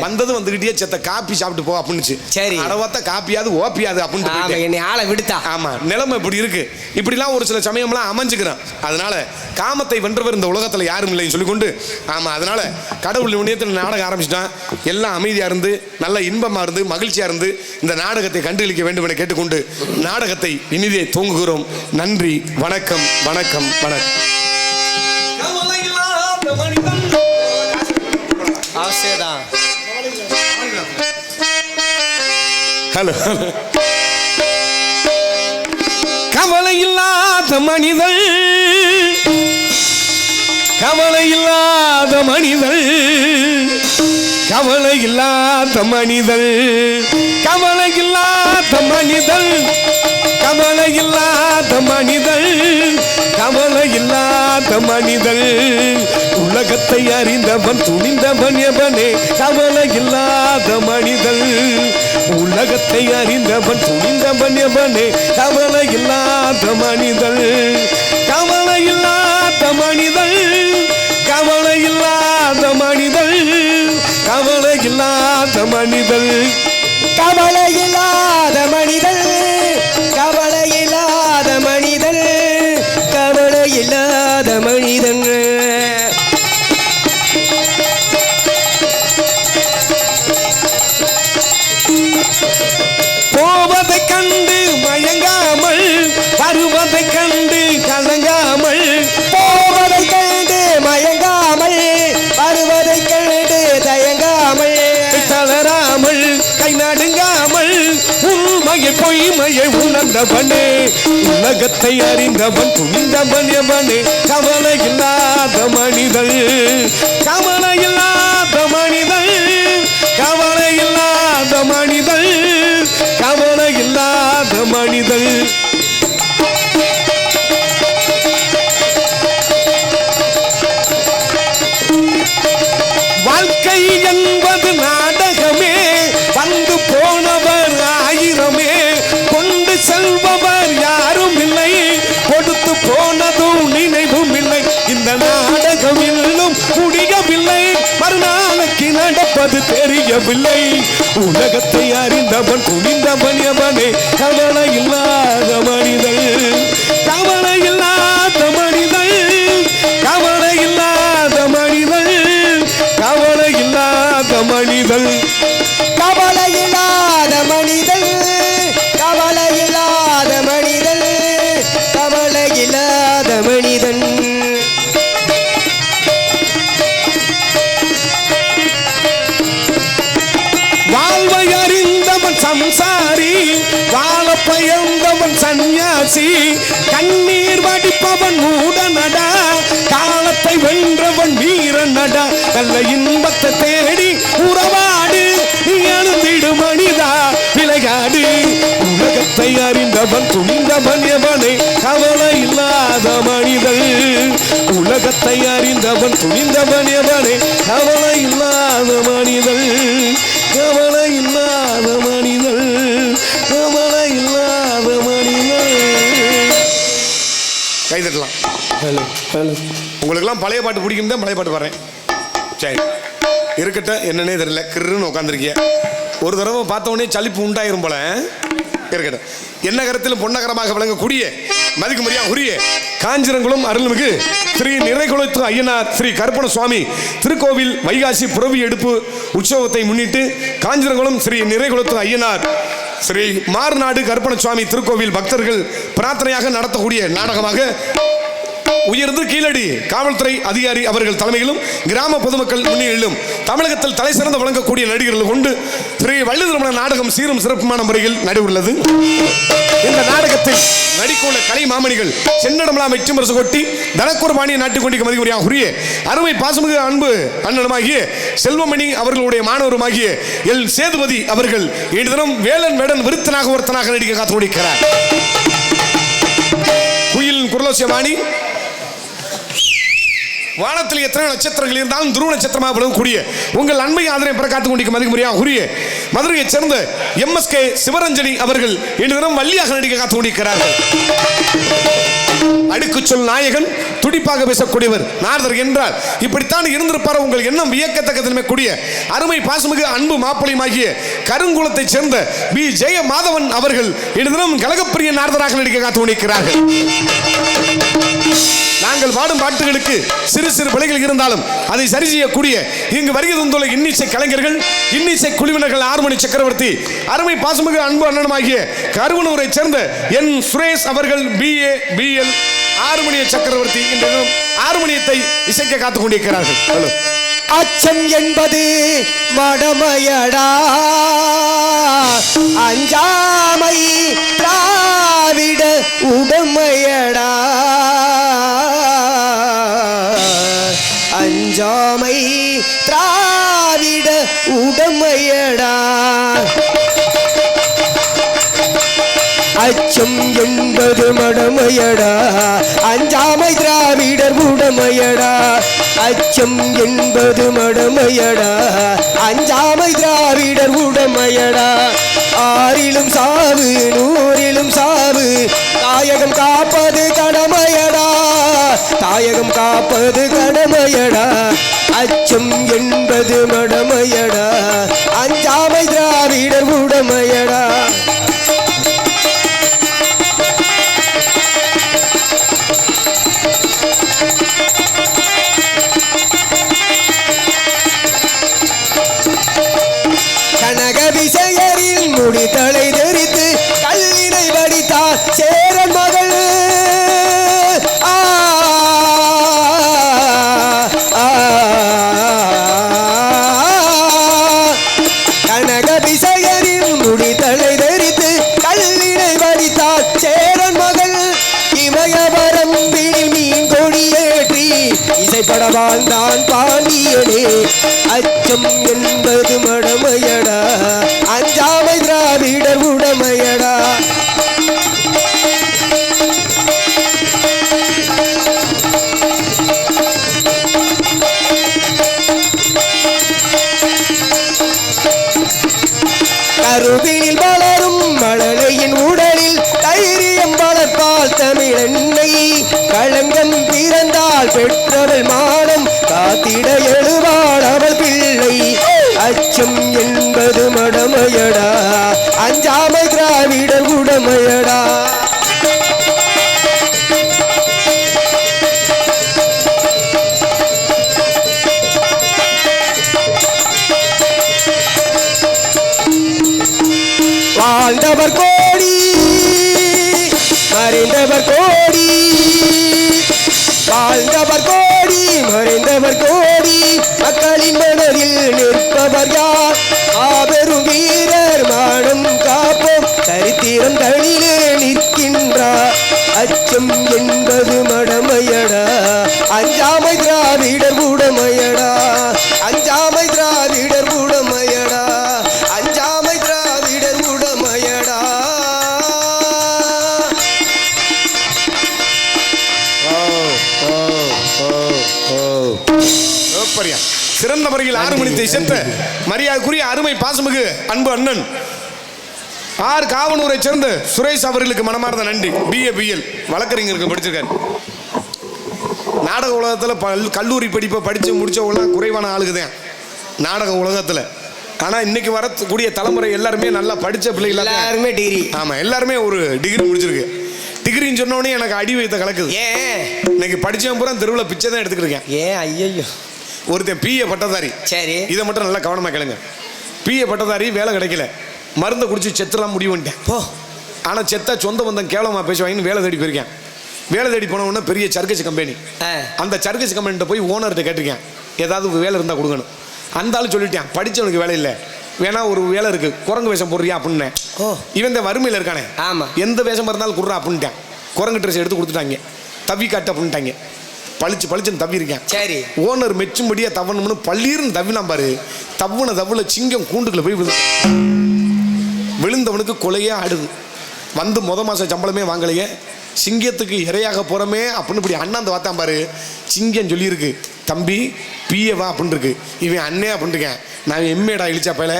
வந்தது வந்துகிட்டே செத்த காப்பி சாப்பிட்டு போ அப்படின்னுச்சு. சரி, அடவாத்த காப்பியாது ஓப்பியாது அப்படின்ட்டு என்னை ஆளை விடுத்தா. ஆமா, நிலைமை இப்படி இருக்கு. இப்படிலாம் ஒரு சில சமயம்லாம் அமைஞ்சுக்கிறேன். அதனால காமத்தை வென்றவர் இந்த உலகத்தில் யாரும் இல்லைன்னு சொல்லிக்கொண்டு, ஆமா, அதனால கடவுள் முன்னேற்றத்தில் நாடகம் ஆரம்பிச்சிட்டான். எல்லாம் அமைதியா இருந்து நல்ல இன்பமா இருந்து மகிழ்ச்சியா இருந்து இந்த நாடகத்தை கண்டுகளிக்க வேண்டும் என கேட்டுக்கொண்டு நாடகத்தை இனிதே தூங்குகிறோம். நன்றி, வணக்கம், வணக்கம், வணக்கம். ஹலோ, கவலை இல்லாத மனிதன், கவலை இல்லாத மனிதன், கவலை இல்லாத மனிதன், கவலை இல்லாத மனிதன், கவலை இல்லாத மனிதன், கவலை இல்லாத மனிதன், உலகத்தை அறிந்தவன் துணிந்தவன் எவனே. கவலை இல்லாத மனிதன், உலகத்தை அறிந்தவன் துணிந்தவன் எவனே. கவலை இல்லாத மனிதன், கவலை இல்லாத மனிதன், கவலை இல்லாத மனிதன், கவலை இல்லாத மனிதன், கவலை இல்லாத மனிதன், கவலை இல்லாத மனிதன், கவலை இல்லாத மனிதன். போவதை கண்டு மயங்காமல், வருவதை கண்டு கலங்காமல், போவதை கண்டு மயங்காமல், வருவதை கண்டு தயங்காமல், தளராமல், கை நடுங்காமல், உண்மையை பொய்மையை உணர்ந்தவனே. உலகத்தை அறிந்தவன் துணிந்தவன் எவனே. கவலை இல்லாத மனிதன், கவலை இல்லாத மனிதன், கவலை இல்லாத மனிதன், கவலை இல்லாத மனிதன். வாழ்க்கை என்பது நாடகமே, வந்து போனவர் ஆயிரமே, கொண்டு செல்பவர் யாரும் இல்லை, கொடுத்து போனதும் நினைவும் இல்லை. இந்த நாடகம் இன்னும் முடியவில்லை, மறுநாளைக்கு நடப்பது தெரியவில்லை. உலகத்தை அறிந்தவன் துணிந்தவன் எவனே. கவலை இல்லாத மனிதன், கவலை இல்லாத மனிதன், கவலை இல்லாத மனிதன், கவலை இல்லாத மனிதன், கவலை இல்லாத மனிதன், கவலை இல்லாத மனிதன், கவலை இல்லாத மனிதன். வாழ்வை அறிந்தவன் சம்சாரி, வாழ பயந்தவன் சன்னியாசி, கண்ணீர் வடிப்பவன் மூடனடா, காலத்தை வென்றவன் வீரனடா. நல்ல இன்பத்தை தேடி உறவாடு, நீ அழுந்திடு மனிதா விளையாடு. உலகத்தை அறிந்தவன் துணிந்தவன் எவனே. கவலை இல்லாத மனிதன், உலகத்தை அறிந்தவன் துணிந்தவன் எவனே. கவலை இல்லாத மனிதன், கவலை இல்லாத மனிதன், கவலை இல்லாத மனிதன். கைதட்டலாம். Hello, hello. உங்களுக்கெல்லாம் பழைய பாட்டு பிடிக்கும் தான் பழைய பாட்டு பாடுறேன். சரி, இருக்கட்டும். என்னன்னே தெரியல, கிருன்னு உட்காந்துருக்கிய. ஒரு தடவை பார்த்தவொடனே சலிப்பு உண்டாயிரும் போல. இருக்கட்டும். என்ன கருத்திலும் பொன்னகரமாக விளங்கக்கூடிய மதிக்குமரியா உரிய காஞ்சிரங்குளம் அருள்மிகு ஸ்ரீ நிறைகுளத்து ஐயனார் ஸ்ரீ கருப்பண சுவாமி திருக்கோவில் வைகாசி புரவி எடுப்பு உற்சவத்தை முன்னிட்டு காஞ்சிரங்குளம் ஸ்ரீ நிறைகுளத்து ஐயனார் ஸ்ரீ மார்நாடு கருப்பண சுவாமி திருக்கோவில் பக்தர்கள் பிரார்த்தனையாக நடத்தக்கூடிய நாடகமாக உயர்ந்து கீழடி காவல்துறை அதிகாரி அவர்கள் தலைமையிலும் கிராம பொதுமக்கள் முன்னிலையிலும் தமிழகத்தில் தலை சிறந்த வழங்கக்கூடிய நடிகர்கள் கொண்டு ஸ்ரீ வள்ளி திருமண நாடகம் சீரும் சிறப்புமான முறையில் நடைபெறுகிறது. இந்த நாடகத்தில் நடிக்குள்ள கலை மாமணிகள் சென்னடமலாம் வெற்றி முரசு கொட்டி தனக்கூர் பாணியை நாட்டிக் கொண்டிருக்க மதிமுறையாக உரிய அருமை பாசமிகு அன்பு அண்ணனுமாகிய செல்வமணி அவர்களுடைய மாணவருமாகிய எல் சேதுபதி அவர்கள் இன்று தினம் வேலன் வேடன் விருத்தனாக ஒருத்தனாக நடிக்க காத்து கொண்டிருக்கிறார். குயிலின் குரலோசிய வாணி வானத்தில் எத்தனை நட்சத்திரங்கள் இருந்தாலும் துருவ நட்சத்திரமாக விளங்கக்கூடிய உங்கள் அண்மை ஆதரவை பெற காத்துக் கொண்டிருக்கும் மதிமுறையாக உரிய மதுரையைச் சேர்ந்த MSK சிவரஞ்சனி அவர்கள் இன்று தினம் வள்ளியாக நடிக்க காத்துக் கொண்டிருக்கிறார்கள். அடுக்கு சொல் நாயகன், துடிப்பாக பேசக்கூடியவர் நாரதர் என்றால் இப்படித்தான் இருந்திருப்பார். உங்கள் எண்ணம் வியக்கத்தக்க தன்மை கூடிய அருமை பாசமிகு அன்பு மாப்பிளையுமாகிய கருங்குளத்தைச் சேர்ந்த பி ஜெய மாதவன் அவர்கள் இன்று தினம் கலகப்பிரிய நாரதராக நடிக்க காத்துக் கொண்டிருக்கிறார்கள். நாங்கள் பாடும் பாட்டுகளுக்கு சிறு சிறு பிழைகள் இருந்தாலும் அதை சரி செய்யக்கூடிய இங்கு வருகை தந்துள்ள இன்னிசை கலைஞர்கள், இன்னிசை குழுவினர்கள் ஆறுமணி சக்கரவர்த்தி, அருமை பாசமிகு அன்பு அண்ணனுமாகிய கருவனூரை சேர்ந்த என் சுரேஷ் அவர்கள் BA BL ஆறுமணிய சக்கரவர்த்தி என்ற ஆறுமணியத்தை இசைக்க காத்துக் கொண்டிருக்கிறார்கள். ஹலோ. அச்சம் என்பது மடமையடா, அஞ்சாமை திராவிட உடமையடா, அஞ்சாமை திராவிட உடமையடா. அச்சம் என்பது மடமையடா, அஞ்சாமை திராவிடர் உடமையடா. அச்சம் என்பது மடமையடா, அஞ்சாமை திராவிடர் உடமையடா. ஆறிலும் சாவு நூறிலும் சாவு, தாயகம் காப்பது கடமையடா, தாயகம் காப்பது கடமையடா. அச்சம் என்பது மடமையடா, அஞ்சாமை திராவிடர் உடமையடா. கனகவிசையரின் முடி தலை தெரித்து கல்லினை வடித்தார் சேரன் மகள். கனகவிசையரின் முடி தலை தெரித்து கல்லினை வடித்தார் சேரன் மகள். இமயவரம்பில் மீன் கொடியேற்றி இசைப்பட வாழ்ந்தான் பாண்டியனே. அச்சம் என்பது மடமையடா, அஞ்சாமை திராவிடர் உடமையடா. கருவினில் வளரும் மழலையின் உடலில் தைரியம் வளர்ப்பால் தமிழெண்ணை. களங்கம் பிறந்தால் பெற்றவள் மானம் காத்திட எழுவாள் அவள் பிள்ளை. அச்சம் என்பது மடமையடா, அஞ்சாமை திராவிடர் உடமையடா. வாழ்ந்தவர் கோடி மறைந்தவர் கோடி, வாழ்ந்தவர் கோடி மறைந்தவர் கோடி, மக்களின் மனதில் நிற்பவர் யார்? ஆபெரும் வீரர் மானம் காப்போம் சரித்திரம் தனிலே நிற்கின்றார். அச்சம் என்பது மடமையடா, அஞ்சாமை திராவிடர் உடமையடா, அஞ்சாமை திராவிடர் உடமையடா, அஞ்சாமை திராவிடர் உடமையடா. சிறந்த முறையில் ஆறுமணித்தை சென்ற மரியாதைக்குரிய அருமை பாசமிகு அன்பு அண்ணன் காவனூரை சேர்ந்த சுரேஷ் அவர்களுக்கு மனமார்ந்த நன்றி. BA BL வழக்கறிஞருக்கு படிச்சிருக்காரு. நாடக உலகத்தில் கல்லூரி படிப்பை படித்து முடித்தவங்களாம் குறைவான ஆளுக்குதான் நாடக உலகத்தில். ஆனால் இன்னைக்கு வரக்கூடிய தலைமுறை எல்லாருமே நல்லா படித்த பிள்ளைகள், எல்லாருமே டிகிரி. ஆமாம், எல்லாருமே ஒரு டிகிரி முடிச்சிருக்கு. டிகிரின்னு சொன்னோடனே எனக்கு அடி வைத்த கலக்குது. ஏன் இன்னைக்கு படித்தவன் பூரா தெருவில் பிச்சை தான் எடுத்துக்கிருக்கேன். ஏன்? ஐயோ, ஒருத்தன் PA பட்டதாரி. சரி, இதை மட்டும் நல்லா கவனமாக கேளுங்க. PA பட்டதாரி, வேலை கிடைக்கல, மருந்தை குடிச்சு செத்துலாம் முடிவு பண்ணிட்டேன். போ. ஆனால் செத்தா சொந்த பந்தம் கேவலமாக பேசுவாங்கன்னு வேலை தேடி போயிருக்கேன். வேலை தேடி போன உடனே பெரிய சர்க்கஸ் கம்பெனி. அந்த சர்க்கஸ் கம்பெனிட்ட போய் ஓனர்கிட்ட கேட்டிருக்கேன், ஏதாவது வேலை இருந்தால் கொடுங்கணும். அந்த ஆள் சொல்லிட்டேன், படித்தவனுக்கு வேலை இல்லை, வேணா ஒரு வேலை இருக்கு, குரங்கு வேஷம் போடுறியா அப்படின்னு. இவன் இந்த வறுமையில் இருக்கானே, ஆமாம், எந்த வேஷம் இருந்தாலும் கொடுறா அப்படின்ட்டேன். குரங்கு ட்ரெஸ் எடுத்து கொடுத்துட்டாங்க, தவி காட்டு அப்படின்ட்டாங்க. பளிச்சுன்னு தவி இருக்கேன். சரி, ஓனர் மெச்சும்படியா தவணும்னு பள்ளீர்னு தவிலாம் பாரு. தவுல சிங்கம் கூண்டுக்குள்ள போய் விழுந்தவனுக்கு கொலையே ஆடுது. வந்து மாதம் சம்பளமே வாங்கலையே, சிங்கத்துக்கு இரையாக போகிறோமே அப்படின்னு இப்படி அண்ணாந்து பார்த்தான் பாரு. சிங்கம் சொல்லியிருக்கு, தம்பி பிஏவா அப்படின்னு இருக்கு. இவன் அண்ணே அப்படின்னு இருக்கேன். நான் எம்ஏடா இழிச்சா பையல,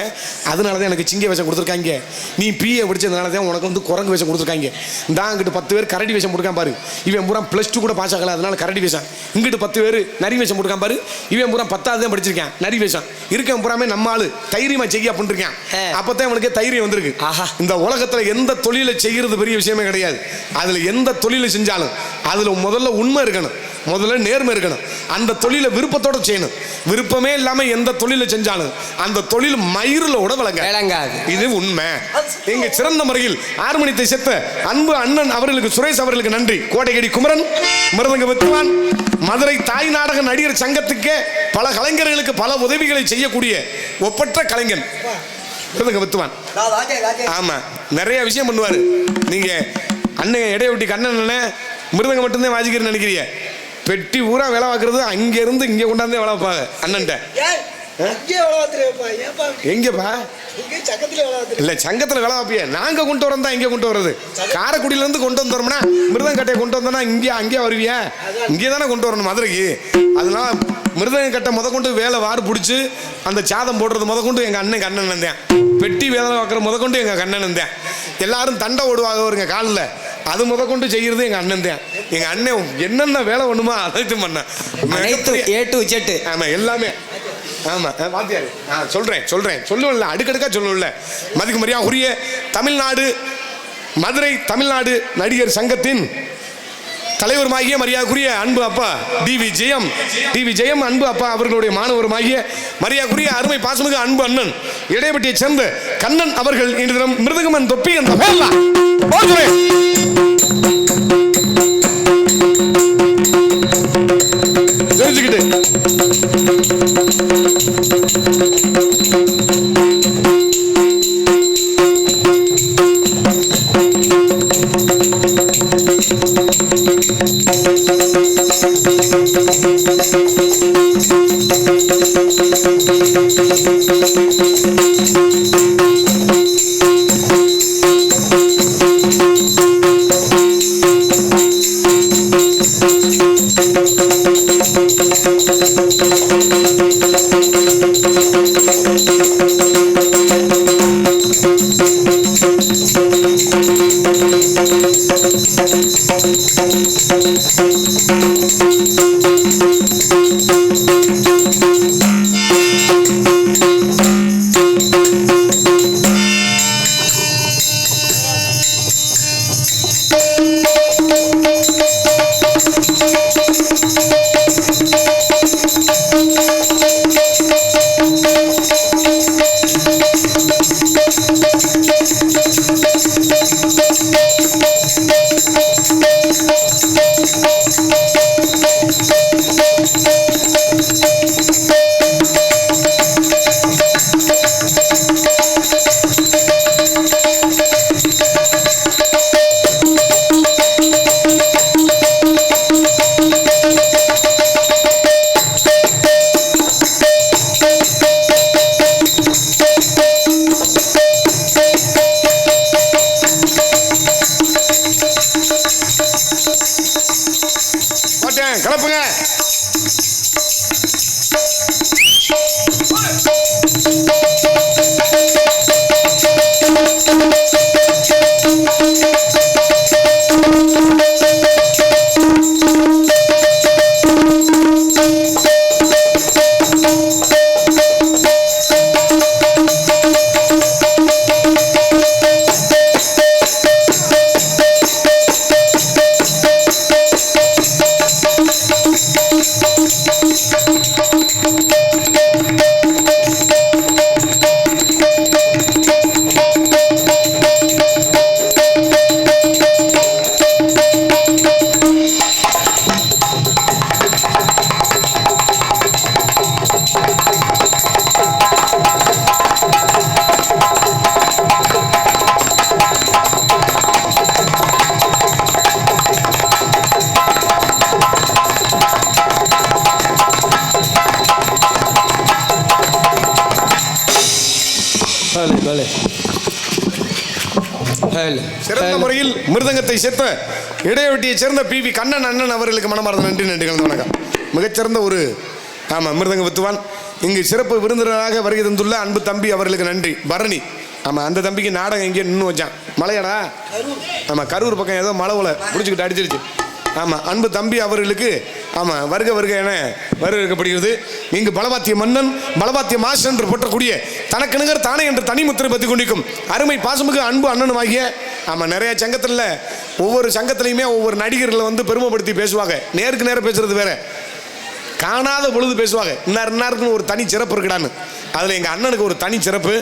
அதனால தான் எனக்கு சிங்க வேஷம் கொடுத்துருக்காங்க. நீ பிஏ படித்ததுனால தான் உனக்கு வந்து குரங்கு வேஷம் கொடுத்துருக்காங்க. தான் அங்கிட்டு 10 பேர் கரடி வேஷம் போட்டுக்கான் பாரு. இவன் பூரா +2 கூட பாஸ் ஆகலை, அதனால கரடி வேஷம். இங்கிட்டு 10 பேர் நரி வேஷம் போட்டுக்கான் பாரு. இவன் பூரா 10வது தான் படிச்சிருக்கேன், நரி வேஷம். இருக்கவன் பூராமே நம்ம ஆளு தைரியமா செய்ய அப்படின்னு இருக்கேன். அப்பதான் அவனுக்கு தைரியம் வந்திருக்கு. இந்த உலகத்துல எந்த தொழிலை செய்யறது பெரிய விஷயமே கிடையாது. அதுல எந்த தொழிலை செஞ்சாலும் அதுல முதல்ல உண்மை இருக்கணும், முதல்ல நேர்மை இருக்கணும். அந்த தொழிலை விருப்பத்தோட செய்யணும். விருப்பமே இல்லாம எந்த தொழிலை செஞ்சாலும் அந்த தொழில் மயிரோட விளங்காது. இது உண்மை. இங்க சிறந்த முறையில் ஆர்மணித்தை செத்த அன்பு அண்ணன் அவர்களுக்கு, சுரேஷ் அவர்களுக்கு நன்றி. கோடையடி குமரன் மிருதங்க வித்துவான், மதுரை தாய் நாடக நடிகர் சங்கத்துக்கே பல கலைஞர்களுக்கு பல உதவிகளை செய்யக்கூடிய ஒப்பற்ற கலைஞன் மிருதங்க வித்துவான். ஆமா, நிறைய விஷயம் பண்ணுவாரு. நீங்க அண்ணன் இடையொட்டி கண்ணன் மிருதங்க மட்டும்தான் வாசிக்கிறேன்னு நினைக்கிறீங்க. பெட்டி பூரா வேலை பார்க்கறது அங்க இருந்து இங்க கொண்டாந்தே வேலை பார்ப்பாங்க அண்ணன்ட்ட. எங்கப்பா இல்ல சங்கத்துல வேலை பார்ப்பிய, நாங்க கொண்டு வரோம் தான். இங்க கொண்டு வர்றது காரைக்குடியில இருந்து கொண்டு வந்தோம்னா, மிருதங்க கட்டையை கொண்டு வந்தோம்னா அங்கே வருவியா? இங்கே தானே கொண்டு வரணும் மதுரைக்கு. அதனால மிருதங்க கட்டை கொண்டு வேலை வாறு பிடிச்சி அந்த சாதம் போடுறது கொண்டு எங்க அண்ணன் கண்ணன் தான். பெட்டி வேலை பார்க்குற கொண்டு எங்க கண்ணன் தான். எல்லாரும் தண்டை ஓடுவாங்க வருங்க காலில், அது கொண்டு செய்யறது எங்க அண்ணன் தான். எங்க அண்ணன் என்னென்ன வேலை பண்ணுமோ அனைத்தும் பண்ண A to Z. ஆமா, எல்லாமே. ஆமா வாத்தியாரு, சொல்றேன் சொல்லுவேன்ல, அடுக்கடுக்கா சொல்லுவேன்ல. மதிக்கு மரியாதை உரிய தமிழ்நாடு மதுரை தமிழ்நாடு நடிகர் சங்கத்தின் தலைவருமாகிய மரியாதைக்குரிய அன்பு அப்பா டிவி ஜெயம் அன்பு அப்பா அவர்களுடைய மாணவருமாகிய மரியாதைக்குரிய அருமை பாசமிகு அன்பு அண்ணன் இடைப்பட்டியை சேர்ந்த கண்ணன் அவர்கள் இன்று தினம் மிருதகமன் தொப்பி என்ற தெரிஞ்சுக்கிட்டு கலப்புங்க. சிறந்த முறையில் மிருதங்கத்தை சேர்த்த இடையவெட்டியை சேர்ந்த பி வி கண்ணன் அண்ணன் அவர்களுக்கு மனமார்ந்த நன்றி நன்றிகள் வணக்கம். மிகச்சிறந்த ஒரு மிருதங்க வித்துவான். இங்கு சிறப்பு விருந்தினராக வருகை தந்துள்ள அன்பு தம்பி அவர்களுக்கு நன்றி. பரணி அந்த தம்பிக்கு நாடகம் எங்கேயும் நின்று வச்சான். மலையாடா கரூர் பக்கம் ஏதோ மழை உலை பிடிச்சிக்கிட்டு அடிச்சிருச்சு. அன்பு தம்பி அவர்களுக்கு வருக வருக என வரவேற்கப்படுகிறது. இங்கு பலவாத்திய மன்னன் பலவாத்திய மாஸ்டர் என்று போற்றக்கூடிய தனக்கு நிகர் தானே என்று தனி முத்திரை பற்றி கொண்டிருக்கும் அருமை பாசமிகு அன்பு அண்ணனும் ஆகிய நிறைய சங்கத்தில் ஒவ்வொரு சங்கத்திலையுமே ஒவ்வொரு நடிகர்களை பெருமைப்படுத்தி பேசுவாங்க. நேருக்கு நேரம் பேசுறது வேற, காணாத பொழுது பேசுவாங்க. இன்னாருக்குன்னு ஒரு தனி சிறப்பு இருக்குடான்னு. அதில் எங்கள் அண்ணனுக்கு ஒரு தனி சிறப்பு.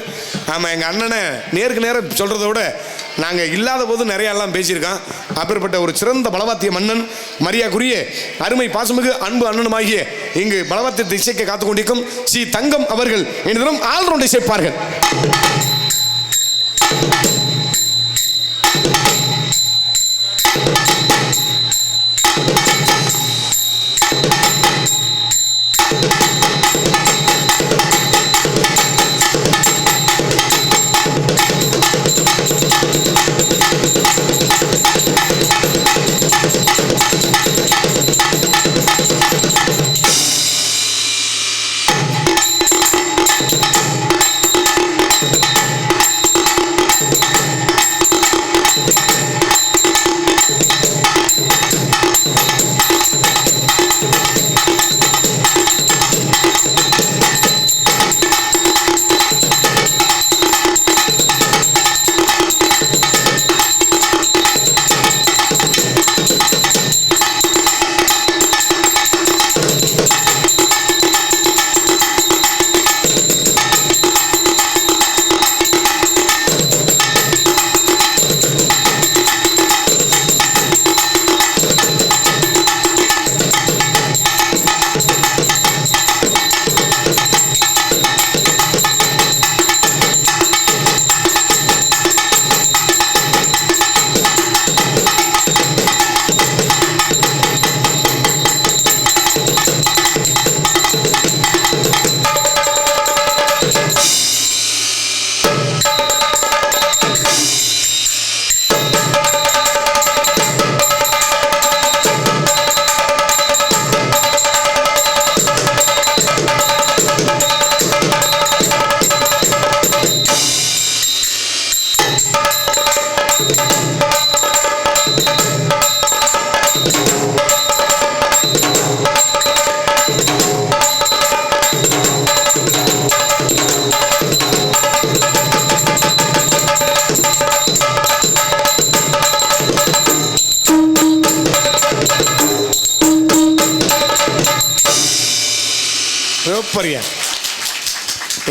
எங்கள் அண்ணனை நேருக்கு நேரம் சொல்கிறத விட நாங்கள் இல்லாத போது நிறையாலாம் பேசியிருக்கோம். அப்பேற்பட்ட ஒரு சிறந்த பலவாத்திய மன்னன் மரியாதைக்குரிய அருமை பாசமிகு அன்பு அண்ணனுமாகிய இங்கு பலவாத்தியத்தை இசைக்க காத்து கொண்டிருக்கும் ஸ்ரீ தங்கம் அவர்கள் இன்று தினம் ஆல்ரவுண்டை சேர்ப்பார்கள்.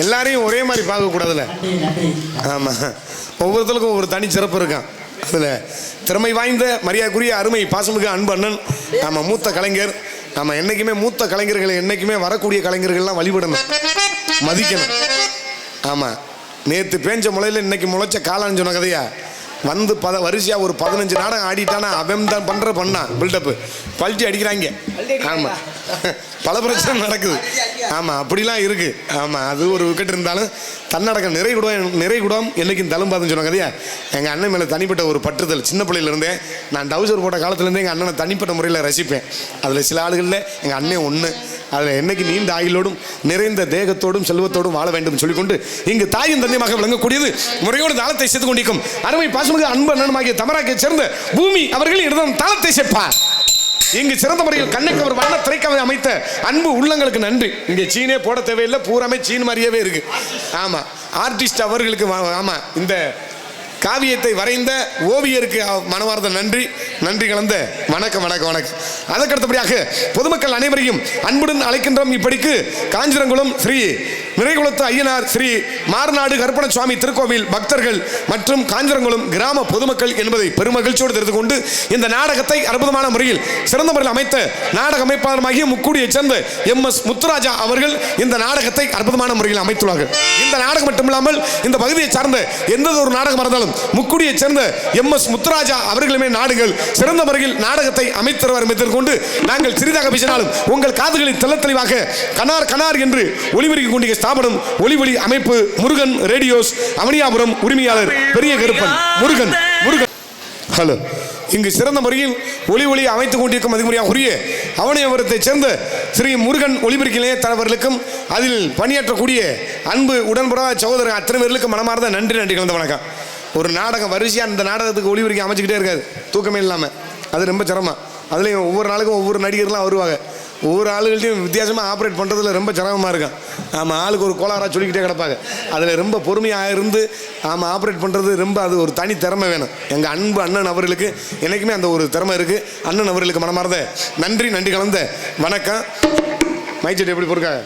எல்லாரையும் ஒரே மாதிரி பார்க்கக்கூடாதுல்ல. ஆமாம், ஒவ்வொருத்தருக்கும் ஒவ்வொரு தனி சிறப்பு இருக்கான். அதில் திறமை வாய்ந்த மரியாதைக்குரிய அருமை பாசமிகு அன்பு அண்ணன் மூத்த கலைஞர். என்றைக்குமே மூத்த கலைஞர்களை என்றைக்குமே வரக்கூடிய கலைஞர்கள்லாம் வழிபடணும், மதிக்கணும். நேற்று பேஞ்ச முளையில் இன்னைக்கு முளைச்ச காலான்னு சொன்ன கதையா வரிசையாக ஒரு 15 நாடகம் ஆடிட்டானா அவன் தான் பண்ணான் பில்டப்பு பல்ட்டி அடிக்கிறாங்க. பல பிரச்சனை நடக்குது. அப்படிலாம் இருக்கு. அது ஒரு விக்கெட் இருந்தாலும் தன்னடக்கம் நிறைகுடம் என்னைக்கும் தழும்பாதுன்னு சொன்ன கதையா. எங்கள் அண்ணன் மேலே தனிப்பட்ட ஒரு பற்றுதல். சின்ன பிள்ளையிலேருந்தே நான் டவுசர் போட்ட காலத்துலேருந்தே எங்கள் அண்ணனை தனிப்பட்ட முறையில் ரசிப்பேன். அதில் சில ஆளுகளில் எங்கள் அண்ணன் ஒன்று. அதில் என்னைக்கு நீண்ட ஆயுளோடும் நிறைந்த தேகத்தோடும் செல்வத்தோடும் வாழ வேண்டும் சொல்லிக்கொண்டு இங்கு தாயும் தந்தையமாக விளங்கக்கூடியது முறையோடு தாளத்தை சேர்த்து கொண்டிருக்கும் அருமை பாசமிகு அன்பு அண்ணனுமாகிய தமராக்கை சேர்ந்த பூமி அவர்கள் இடம் தாளத்தை சேர்ப்பார். இங்கு சிறந்த முறையில் கண்ணுக்கு வண்ண திரைக்கவை அமைத்த அன்பு உள்ளங்களுக்கு நன்றி. இங்கே சீனே போட தேவையில்லை, பூராமே சீன் மாதிரியாவே இருக்கு. ஆர்டிஸ்ட் அவர்களுக்கு இந்த காவியத்தை வரைந்த ஓவியருக்கு மனமார்ந்த நன்றி கலந்த வணக்கம். அதற்கடுத்தபடியாக பொதுமக்கள் அனைவரையும் அன்புடன் அழைக்கின்றோம். இப்படிக்கு காஞ்சிரங்குளம் ஸ்ரீ நிறைகுளத்து ஐயனார் ஸ்ரீ மார்நாடு கருப்பண சுவாமி திருக்கோவில் பக்தர்கள் மற்றும் காஞ்சிரங்குளம் கிராம பொதுமக்கள் என்பதை பெருமகிழ்ச்சியோடு தெரிந்து கொண்டு இந்த நாடகத்தை அற்புதமான முறையில் சிறந்த முறையில் அமைத்த நாடக அமைப்பாளருமாகிய முக்குடியைச் சேர்ந்த MS முத்துராஜா அவர்கள் இந்த நாடகத்தை அற்புதமான முறையில் அமைத்துள்ளார்கள். இந்த நாடகம் மட்டுமில்லாமல் இந்த பகுதியை சார்ந்த எந்த ஒரு நாடகம் இருந்தாலும் முக்குடியைச் சேர்ந்த MS முத்துராஜா அவர்களுமே நாடுகள் சிறந்த முறையில் நாடகத்தை அமைத்தவர் கொண்டு நாங்கள் சிறிதாக பேசினாலும் உங்கள் காதுகளில் தெளிவாக கனார் என்று ஒளிபெருக்கிக் கொண்டிருக்க ஸ்தாபனம் ஒளி அமைப்பு முருகன் ரேடியோஸ் அவனியாபுரம் உரிமையாளர் பெரிய கருப்பன் முருகன். ஹலோ, இங்கு சிறந்த முறையில் ஒளி அமைத்துக் கொண்டிருக்கும் அதிகமுறையாக உரிய அவனியாபுரத்தைச் சேர்ந்த ஸ்ரீ முருகன் ஒளிபெருக்கி நிலைய தலைவர்களுக்கும் அதில் பணியாற்றக்கூடிய அன்பு உடன்புற சகோதரர் அத்தனை பேர்களுக்கு மனமார்ந்த நன்றி கலந்த வணக்கம். ஒரு நாடகம் வரிசையாக அந்த நாடகத்துக்கு ஒளிபெருக்கி அமைச்சிக்கிட்டே இருக்காது, தூக்கமே இல்லாமல். அது ரொம்ப சிரமம். அதுலேயும் ஒவ்வொரு நாளுக்கும் ஒவ்வொரு நடிகர்லாம் வருவாங்க. ஒவ்வொரு ஆளுகள்ட்டையும் வித்தியாசமாக ஆப்ரேட் பண்ணுறதுல ரொம்ப சிரமமாக இருக்கும். ஆமாம், ஆளுக்கு ஒரு கோளாறாக சொல்லிக்கிட்டே கிடப்பாங்க. அதில் ரொம்ப பொறுமையாக இருந்து ஆப்ரேட் பண்ணுறது ரொம்ப அது ஒரு தனி திறமை வேணும். எங்கள் அன்பு அண்ணன் அவர்களுக்கு என்றைக்குமே அந்த ஒரு திறமை இருக்குது. அண்ணன் அவர்களுக்கு மனமார்ந்த நன்றி கலந்த வணக்கம். மைச்செட்டு எப்படி பொறுக்காங்க?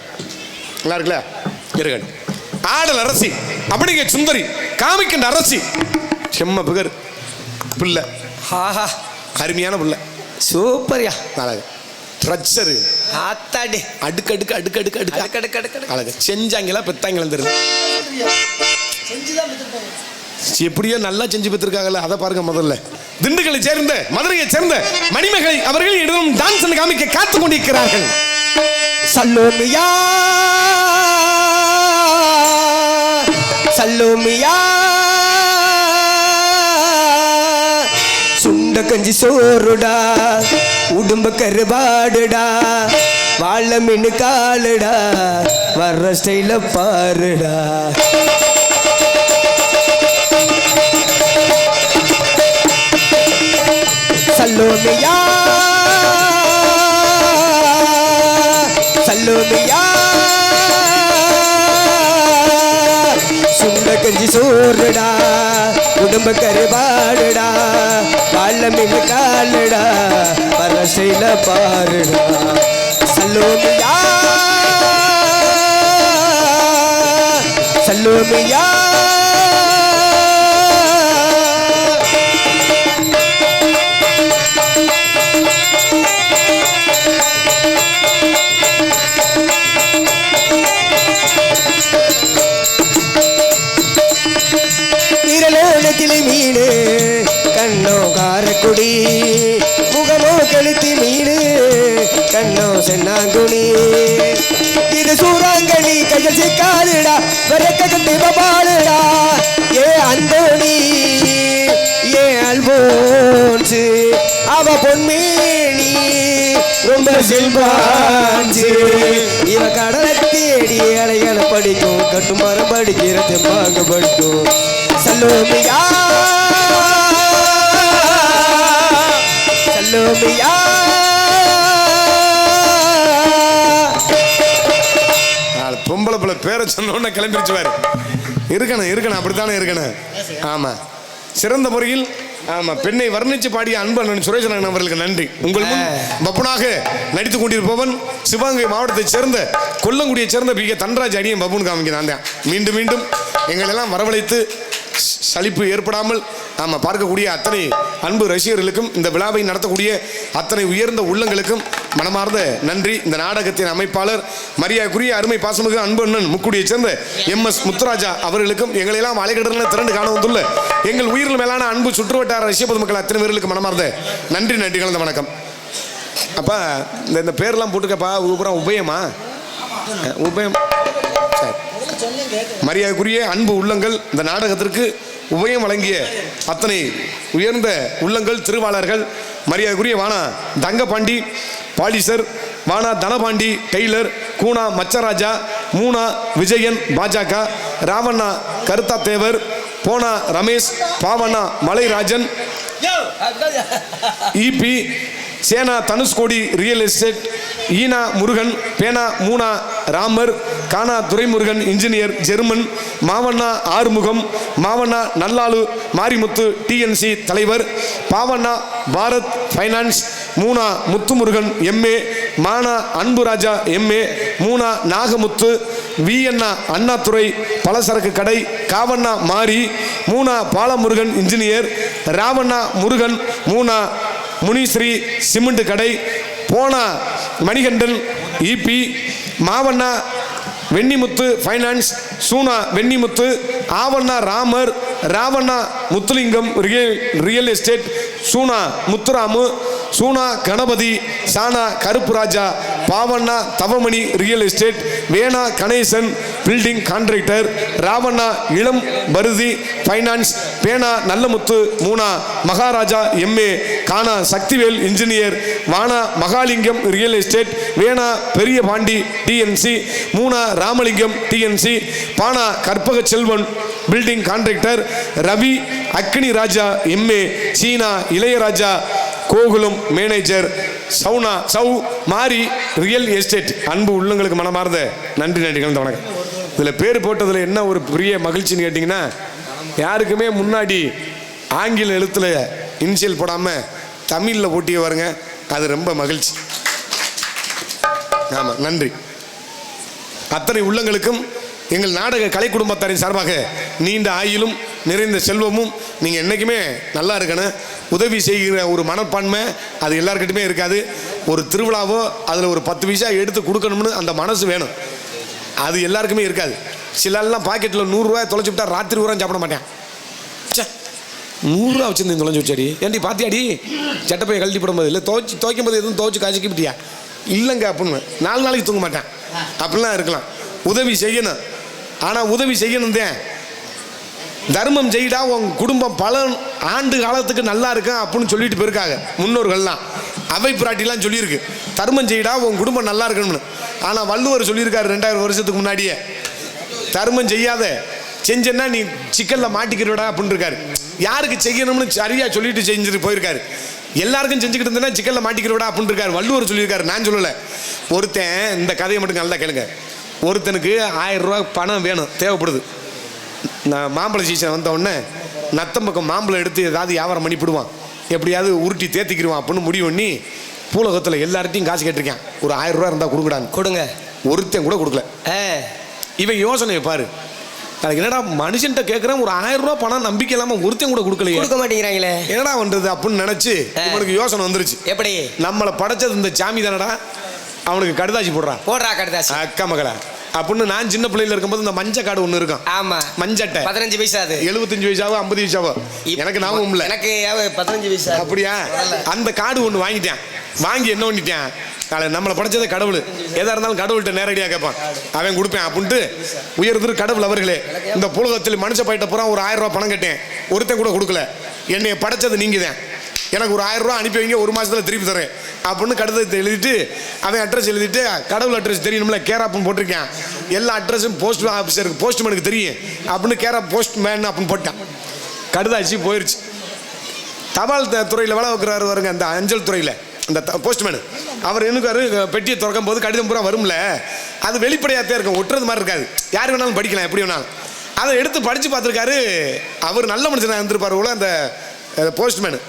நல்லா இருக்குல்ல? இருக்கட்டும். ஆடல் அரசி அப்படிங்க சுந்தரி, காமிக்கின்ற அரசி, செம்ம பிகர் பிள்ளை, ஆஹா அருமையான பிள்ளை, சூப்பர்யா. அழகு ட்ரச்சரு, ஆத்தாடி அடுக்கு அழகு. செஞ்சாங்களா பெத்தாங்களாம் தெரியும். எப்படியோ நல்லா செஞ்சு பெற்றிருக்காங்கல்ல, அதை பாருங்க. முதல்ல திண்டுக்கலை சேர்ந்த மதுரையை சேர்ந்த மணிமேகலை அவர்கள் இடமும் டான்ஸ் காமிக்க காத்து கொண்டிருக்கிறார்கள். சல்லோமியா சல்லோமியா சுண்ட கஞ்சி சோறுடா, உடும்ப கருபாடுடா, வாழ மீன் காலுடா, வர்ற ஸ்டைல பாருடா. சல்லோமியா சல்லோமியா சுண்ட கஞ்சி சோறுடா, உடம்ப கருபாடுடா, வாழ மீன் காலுடா, பரசையில பாருடா. சல்லோமியா சல்லோமியா கிளி மீனு, கண்ணோ காரக்குடி, முகமோ கெளுத்தி மீனு, கண்ணோ சென்னாங்குனி. இது சூறாங்கண்ணி கையில் சிக்காதுடா, வரக்க கட்டி பாலுடா. ஏ அந்தோணி ஏ அல்போன்சு, அவ பொன்மேனி ரொம்ப செல்வாஞ்சு. இவ கடலை தேடி அலைகளை படிக்கும், கட்டுமரம் படிக்கிற தெம்பாங்க படிக்கும். சல்லோமியா சல்லோமியா பொம்பளை பிள்ளை பேரை சொன்ன கிளம்பிடுச்சுவாரு. இருக்கணும் அப்படித்தானே இருக்கணும். ஆமா, சிறந்த முறையில் பெண்ணை வர்ணிச்சு பாடிய அன்பன் சுரேஷன் அவர்களுக்கு நன்றி. உங்கள் முன் பப்புனாக நடித்துக் கொண்டிருப்பவன் சிவகங்கை மாவட்டத்தைச் சேர்ந்த கொல்லங்குடியைச் சேர்ந்த பி கே தன்ராஜ் அடியும் பப்புன் காமிக்க நான் தான். மீண்டும் எங்களெல்லாம் வரவழைத்து சலிப்பு ஏற்படாமல் பார்க்கக்கூடிய அத்தனை அன்பு ரசிகர்களுக்கும் இந்த விழாவை நடத்தக்கூடிய அத்தனை உயர்ந்த உள்ளங்களுக்கும் மனமார்ந்த நன்றி. இந்த நாடகத்தின் அமைப்பாளர் மரியாதைக்குரிய அருமை பாசமிகு அன்பு அண்ணன் முக்குடியைச் சேர்ந்த MS முத்துராஜா அவர்களுக்கும் எங்களெல்லாம் அலைக்கடலில் திரண்டு காண வந்துள்ள எங்கள் உயிரில் மேலான அன்பு சுற்றுவட்டார ரசிக பொதுமக்கள் அத்தனை பேர்களுக்கு மனமார்ந்த நன்றி கலந்த வணக்கம். அப்போ இந்த பேர்லாம் போட்டுக்கப்பா, உபயமா உபயம். மரியாதைக்குரிய அன்பு உள்ளங்கள், இந்த நாடகத்திற்கு உபயம் வழங்கிய அத்தனை உயர்ந்த உள்ளங்கள், திருவாளர்கள், மரியாதைக்குரிய வானா தங்கபாண்டி பாலிசர், வானா தனபாண்டி டெய்லர், கூனா மச்சராஜா, மூனா விஜயன் பாஜக, ராவண்ணா கருத்தா தேவர், போனா ரமேஷ், பாவண்ணா மலைராஜன், இபி சேனா தனுஷ்கோடி ரியல் எஸ்டேட், ஈனா முருகன், பேனா மூனா ராமர், கானா துரைமுருகன் இன்ஜினியர் ஜெர்மன், மாவண்ணா ஆறுமுகம், மாவண்ணா நல்லாளு மாரிமுத்து TNC தலைவர், பாவண்ணா பாரத் ஃபைனான்ஸ், மூனா முத்துமுருகன் MA, மானா அன்புராஜா MA, மூனா நாகமுத்து, VN அண்ணாதுரை பலசரக்கு கடை, காவண்ணா மாரி, மூனா பாலமுருகன் இன்ஜினியர், ராவண்ணா முருகன், மூனா முனிஸ்ரீ சிமெண்ட் கடை, போனா மணிகண்டன் EP, மாவண்ணா வெண்ணிமுத்து ஃபைனான்ஸ், சூனா வெண்ணிமுத்து, ஆவண்ணா ராமர், ராவண்ணா முத்துலிங்கம் ரியல் எஸ்டேட், சூனா முத்துராமு, சூனா கணபதி, சானா கருப்பு ராஜா, பாவண்ணா தவமணி ரியல் எஸ்டேட், வேணா கணேசன் பில்டிங் கான்ட்ராக்டர், ராவண்ணா இளம் பருதி ஃபைனான்ஸ், பேனா நல்லமுத்து, மூனா மகாராஜா எம்ஏ, கானா சக்திவேல் இன்ஜினியர், வானா மகாலிங்கம் ரியல் எஸ்டேட், வேணா பெரிய பாண்டி டிஎன்சி, மூனா ராமலிங்கம் டிஎன்சி, பானா கற்பக செல்வன் பில்டிங் கான்ட்ராக்டர், ரவி அக்னி ராஜா எம்ஏ, சீனா இளையராஜா கோகுலம் மேனேஜர், சவுனா சவு மாரி ரியல் எஸ்டேட். அன்பு உள்ளங்களுக்கு மனமார்ந்த நன்றி நன்றிகள். வணக்கம். இதில் பேர் போட்டதில் என்ன ஒரு பெரிய மகிழ்ச்சின்னு கேட்டிங்கன்னா, யாருக்குமே முன்னாடி ஆங்கில எழுத்தில் இனிஷியல் போடாமல் தமிழில் போட்டியே வருங்க, அது ரொம்ப மகிழ்ச்சி. ஆமாம், நன்றி. அத்தனை உள்ளங்களுக்கும் எங்கள் நாடக கலை குடும்பத்தாரின் சார்பாக நீண்ட ஆயுளும் நிறைந்த செல்வமும், நீங்கள் என்றைக்குமே நல்லா இருக்கணும். உதவி செய்கிற ஒரு மனப்பான்மை அது எல்லாருக்கிட்டுமே இருக்காது. ஒரு திருவிழாவோ அதில் ஒரு 10 பைசா எடுத்து கொடுக்கணும்னு அந்த மனசு வேணும், அது எல்லாருக்குமே இருக்காது. சிலர்லாம் பாக்கெட்டில் 100 ரூபாய் தொலைச்சி விட்டா ராத்திரி ஊரம் சாப்பிட மாட்டேன். 100 ரூபா வச்சுருந்து தொலைஞ்சி வச்சாடி, ஏன்டி பாத்தியாடி சட்டப்பையை கழட்டி போடும்போது இல்லை துவைக்கும் போது எதுவும் துவைச்சி காய்ச்சிக்க விட்டியா, இல்லைங்க அப்படின்னு 4 நாளைக்கு தூங்க மாட்டேன். அப்படிலாம் இருக்கலாம். உதவி செய்யணும், ஆனால் உதவி செய்யணும் தான். தர்மம் செய்யடா உன் குடும்பம் பல ஆண்டு காலத்துக்கு நல்லா இருக்கும் அப்படின்னு சொல்லிட்டு போயிருக்காங்க முன்னோர்கள்லாம். அவை பிராட்டிலாம் சொல்லியிருக்கு, தர்மம் செய்யடா உன் குடும்பம் நல்லா இருக்கணும்னு. ஆனால் வள்ளுவர் சொல்லியிருக்காரு 2000 வருஷத்துக்கு முன்னாடியே, தர்மம் செய்யாத செஞ்சேன்னா நீ சிக்கலில் மாட்டிக்கிறடா அப்படின்னு இருக்காரு. யாருக்கு செய்யணும்னு சரியாக சொல்லிட்டு செஞ்சுட்டு போயிருக்காரு. எல்லாருக்கும் செஞ்சுக்கிட்டு இருந்தேன்னா சிக்கலில் மாட்டிக்கிறடா அப்படின்னு இருக்காரு. வள்ளுவர் சொல்லியிருக்காரு, நான் சொல்லலை. ஒருத்தன், இந்த கதையை மட்டும் நல்லா கேளுங்க. ஒருத்தனுக்கு 1000 ரூபா பணம் வேணும், தேவைப்படுது. நான் மாம்பழ சீசன் வந்த உடனே நத்தம் பக்கம் மாம்பழம் எடுத்து ஏதாவது வியாபாரம் பண்ணிவிடுவான், எப்படியாவது உருட்டி தேத்திக்கிடுவான் அப்படின்னு முடிவு பண்ணி பூலகத்தில் எல்லார்ட்டையும் காசு கேட்டிருக்கேன். ஒரு 1000 ரூபா இருந்தால் கொடுக்குறான்னு. கொடுங்க. ஒருத்தன் கூட கொடுக்கல. இவன் யோசனை பாரு, எனக்கு என்னடா மனுஷன்ட்ட கேட்குறேன், ஒரு 1000 ரூபா பணம் நம்பிக்கை இல்லாமல் ஒருத்தன் கூட கொடுக்கலையே, கொடுக்க மாட்டேங்கிறாங்களே, என்னடா பண்ணுறது அப்படின்னு நினச்சி இவனுக்கு யோசனை வந்துருச்சு. எப்படி நம்மளை படைச்சது இந்த சாமி தானடா, அவனுக்கு கடுதாசி போடுறா கடுதாசி அக்கா மகளா அப்படின்னு. நான் சின்ன பிள்ளையில இருக்கும்போது இந்த மஞ்ச காடு ஒன்று இருக்கும். ஆமா, மஞ்சட்டை 15 பைசா, அது 75 பைசாவோ 50 பைசாவோ எனக்கு ஞாபகம் இல்லை. எனக்கு 15 பைசா. அப்படியா? அந்த காடு ஒன்று வாங்கிட்டேன். வாங்கி என்ன பண்ணிட்டேன், நம்மளை படைச்சதே கடவுள், எதா இருந்தாலும் கடவுள்கிட்ட நேரடியாக கேட்பான், அவன் கொடுப்பேன் அப்படின்ட்டு. உயர்ந்து கடவுள் அவர்களே, இந்த புலகத்தில் மனுஷ பயிட்ட பூரா ஒரு 1000 ரூபா பணம் கட்டேன், ஒருத்தன் கூட கொடுக்கல. என்னை படைச்சது நீங்க தான், எனக்கு ஒரு 1000 ரூபா அனுப்பி வைங்க, 1 மாசத்துல திருப்பி தரேன் அப்படின்னு கடிதத்தை எழுதிட்டு, அவன் அட்ரஸ் எழுதிட்டு, கடவுள் அட்ரஸ் தெரியணும்ல, கேராப்புன்னு போட்டிருக்கேன். எல்லா அட்ரஸும் போஸ்ட் ஆஃபீஸருக்கு போஸ்ட்மேனுக்கு தெரியும் அப்படின்னு கேராப் போஸ்ட்மேன் அப்படின்னு போட்டான். கடிதாச்சு போயிடுச்சு. தபால் துறையில் வேலை வைக்கிறாரு வருங்க, அந்த அஞ்சல் துறையில் அந்த போஸ்ட்மேனு. அவர் என்னக்காரு, பெட்டியை திறக்கும் போது கடிதம் பூரா வரும்ல, அது வெளிப்படையாகத்தான் இருக்கும், ஒட்டுறது மாதிரி இருக்காது, யார் வேணாலும் படிக்கலாம், எப்படி வேணாலும். அதை எடுத்து படித்து பார்த்துருக்காரு. அவர் நல்ல மனுஷனாக இருந்திருப்பார் போல அந்த போஸ்ட்மேனு.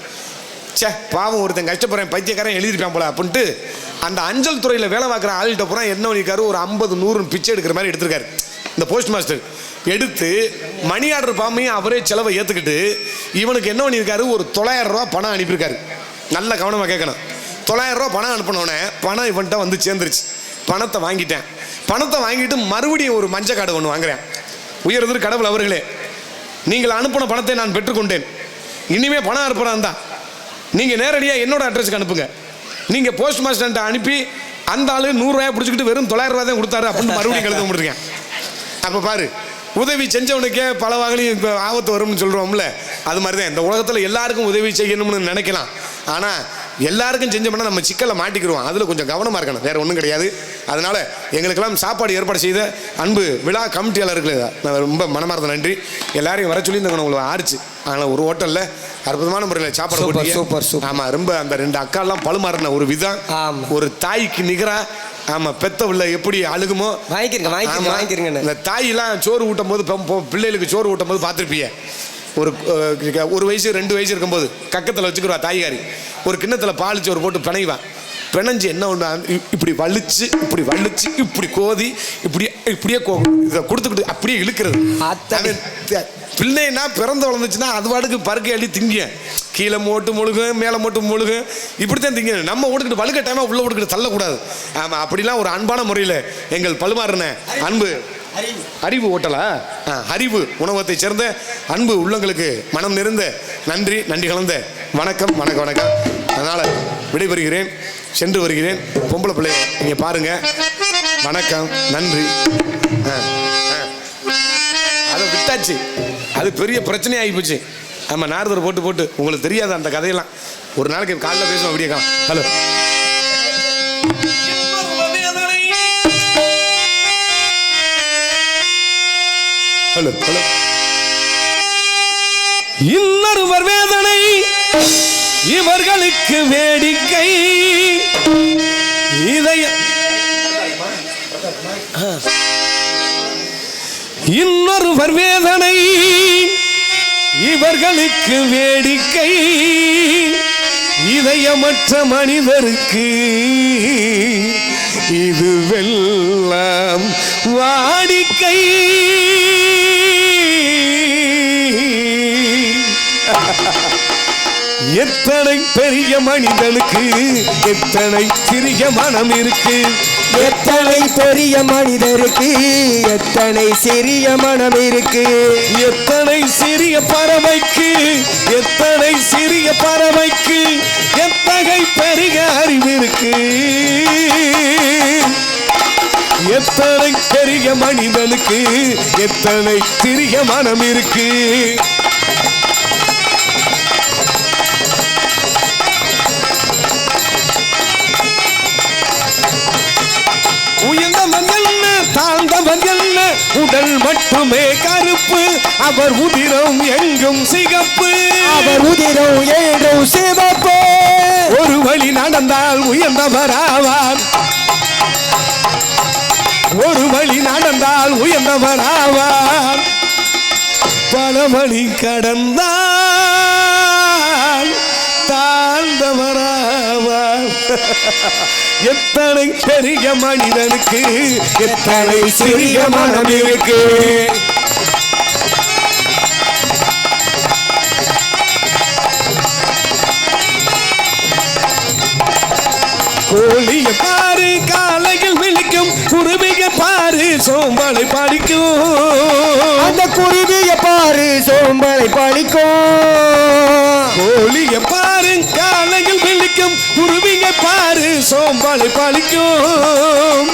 சே பாவம், ஒருத்தன் கஷ்டப்படுறேன், பைத்தியக்காரன் எழுதிருப்பான் போல அப்படின்ட்டு அந்த அஞ்சல் துறையில் வேலை பார்க்குற ஆள்கிட்ட பூரா என்ன பண்ணியிருக்காரு, ஒரு 50 100 பிச்சை எடுக்கிற மாதிரி எடுத்திருக்காரு. இந்த போஸ்ட் மாஸ்டர் எடுத்து மணி ஆர்டர் பாமையும் அவரே செலவை ஏற்றுக்கிட்டு இவனுக்கு என்ன பண்ணியிருக்காரு, ஒரு 900 ரூபா பணம் அனுப்பியிருக்காரு. நல்ல கவனமாக கேட்கணும். 900 ரூபா பணம் அனுப்பினோடனே பணம் இவன்ட்ட வந்து சேர்ந்துருச்சு. பணத்தை வாங்கிட்டேன். பணத்தை வாங்கிட்டு மறுபடியும் ஒரு மஞ்சள் கார்டு ஒன்று வாங்குறேன். உயர்ந்து கடவுள் அவர்களே, நீங்கள் அனுப்பின பணத்தை நான் பெற்றுக்கொண்டேன். இனிமே பணம் அனுப்புகிறான் தான் நீங்கள் நேரடியாக என்னோட அட்ரஸுக்கு அனுப்புங்க. நீங்கள் போஸ்ட் மாஸ்டர்கிட்ட அனுப்பி அந்த ஆளு 100 ரூபாய் பிடிச்சிக்கிட்டு வெறும் 900 ரூபா தான் கொடுத்தாரு அப்படின்னு மறுபடியும் கழுத முடிருக்கேன். அப்போ பாரு, உதவி செஞ்சவனுக்கே பல வகையிலும் இப்போ ஆபத்து வரும்னு சொல்கிறோம்ல, அது மாதிரி தான் இந்த உலகத்தில் எல்லாருக்கும் உதவி செய்யணும்னு நினைக்கலாம். ஆனால் எல்லாருக்கும் செஞ்சோம்னா நம்ம சிக்கலை மாட்டிக்கிடுவோம். அதில் கொஞ்சம் கவனமாக இருக்கணும், வேறு ஒன்றும் கிடையாது. அதனால் எங்களுக்கெல்லாம் சாப்பாடு ஏற்பாடு செய்த அன்பு விழா கமிட்டியாளர்களுக்கு நான் ரொம்ப மனமார்ந்த நன்றி. எல்லாரையும் வர சொல்லி இந்த உங்களுக்கு ஆரிச்சு. ஆனால் ஒரு ஹோட்டலில் அற்புதமான முறையில் சாப்பாடு போட்டு சூப்பர் சூப்பர். ஆமாம், ரொம்ப அந்த 2 அக்காலாம் பழுமாறின ஒரு விதம், ஒரு தாய்க்கு நிகராக. ஆமாம், பெத்த உள்ள எப்படி அழுகுமோ வாங்கிக்கிறீங்க. இந்த தாயெல்லாம் சோறு ஊட்டும் போது, பிள்ளைகளுக்கு சோறு ஊட்டும் போது பார்த்துருப்பீங்க, ஒரு வயசு 2 வயசு இருக்கும்போது கக்கத்தில் வச்சுக்கிறவா தாய்காரி, ஒரு கிண்ணத்தில் பால் சோறு போட்டு பிணைவான். பிணைஞ்சு என்ன ஒன்று இப்படி வலிச்சு இப்படி கோதி இப்படியே இதை கொடுத்துக்கிட்டு அப்படியே இழுக்கிறது. பிள்ளைன்னா பிறந்து வளர்ந்துச்சுன்னா அது பாட்டுக்கு பருக்கை அள்ளி திங்க, கீழே மோட்டு முழுகும் மேலே மோட்டு முழுகும், இப்படித்தான் திங்க. நம்ம ஓட்டுக்கிட்டு வழுக்க டைமாக உள்ள ஓட்டுக்கிட்டு தள்ளக்கூடாது. ஆமாம், அப்படிலாம் ஒரு அன்பான முறையில் எங்கள் பழுமாறின அன்பு அறிவு ஓட்டலா அறிவு உணவகத்தை சேர்ந்த அன்பு உள்ளங்களுக்கு மனம் நிறைந்த நன்றி கலந்த வணக்கம். அதனால் விடைபெறுகிறேன், சென்று வருகிறேன். பொம்பளை பிள்ளை நீங்க பாருங்க. வணக்கம், நன்றி. அதை விட்டாச்சு, அது பெரிய பிரச்சனை ஆகி போச்சு. நம்ம நாரதர் போட்டு போட்டு உங்களுக்கு தெரியாது அந்த கதையெல்லாம். ஒரு நாளைக்கு காலைல பேசுவோம் அப்படியே. Hello, hello, hello. இன்னொருவர் வேதனை இவர்களுக்கு வேடிக்கை. இன்னொருவர் வேதனை இவர்களுக்கு வேடிக்கை. இதயமற்ற மனிதருக்கு இது வெள்ளம் வாடிக்கை. எத்தனை பெரிய மனிதனுக்கு எத்தனை சிறிய மனம் இருக்கு. எத்தனை பெரிய மனிதருக்கு எத்தனை சிறிய மனம் இருக்கு. எத்தனை சிறிய பறவைக்கு எத்தனை சிறிய பறவைக்கு எத்தனை பெரிய அறிவு இருக்கு. எத்தனை பெரிய மனிதனுக்கு எத்தனை சிறிய மனம் இருக்கு. உயர்ந்தவன் என்ன தாழ்ந்தவன் என்ன, உடல் மட்டுமே கருப்பு, அவர் உதிரம் எங்கும் சிகப்பு. அவர் உதிரம் எங்கும் சிவப்பு. ஒரு வழி நடந்தால் உயர்ந்தவர் ஆவார். ஒரு வழி நடந்தால் உயர்ந்தவர் ஆவார். பல வழி கடந்தால் தாழ்ந்தவர் ஆவார். எத்தனை பெரிய மனிதனுக்கு எத்தனை சிறிய மனம் இருக்கு. கோழிய பாரு காலையில் விழிக்கும், குருவிய பாரு சோம்பலை படிக்கும். அந்த குருவிய பாரு சோம்பலை படிக்கும். கோழிய பாரு காலையில் விழிக்கும், குருவிய பாரு சோம்பலை படிக்கும்.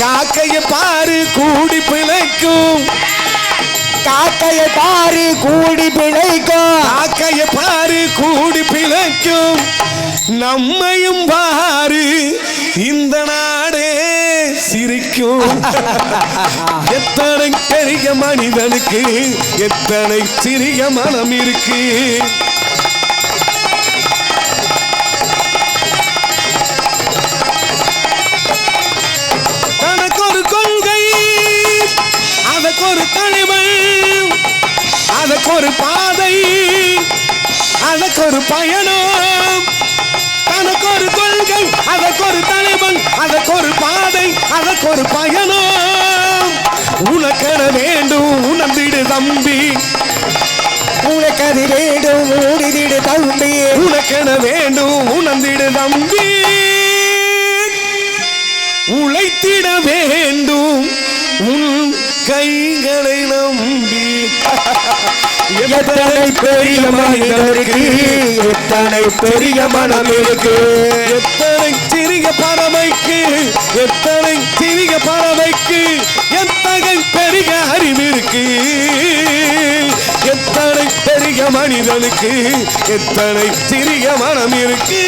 காக்கைய பாரு கூடி பிழைக்கும். காக்கைய பாரு கூடி பிழைக்கும். காக்கைய பாரு கூடி பிழைக்கும். நம்மையும் பாரு இந்த நாடே சிரிக்கும். எத்தனை பெரிய மனிதனுக்கு எத்தனை சிறிய மனம் இருக்கு. தனக்கு ஒரு கொள்கை, அதற்கு ஒரு தலைவன், அதற்கு ஒரு பாதை, அதற்கு ஒரு பயணம். தனக்கு ஒரு கொள்கை, அதற்கு ஒரு தலைவன், அதற்கு ஒரு பாதை, அதற்கு ஒரு பயணம். உனக்கென வேண்டும் உணர்ந்திடு தம்பி. உனக்கது வேண்டும் ஊடிதிடு தம்பி. உனக்கென வேண்டும் உணர்ந்திடு தம்பி. உழைத்திட வேண்டும் உன் கைகளை நம்பி. எத்தனை பெரிய மனிதருக்கு எத்தனை பெரிய மனம் இருக்கு. எத்தனை சிறிய பறவைக்கு எத்தனை சிறிய பறவைக்கு எத்தனை பெரிய அறிவு இருக்கு. எத்தனை பெரிய மனிதனுக்கு எத்தனை சிறிய மனம் இருக்கு.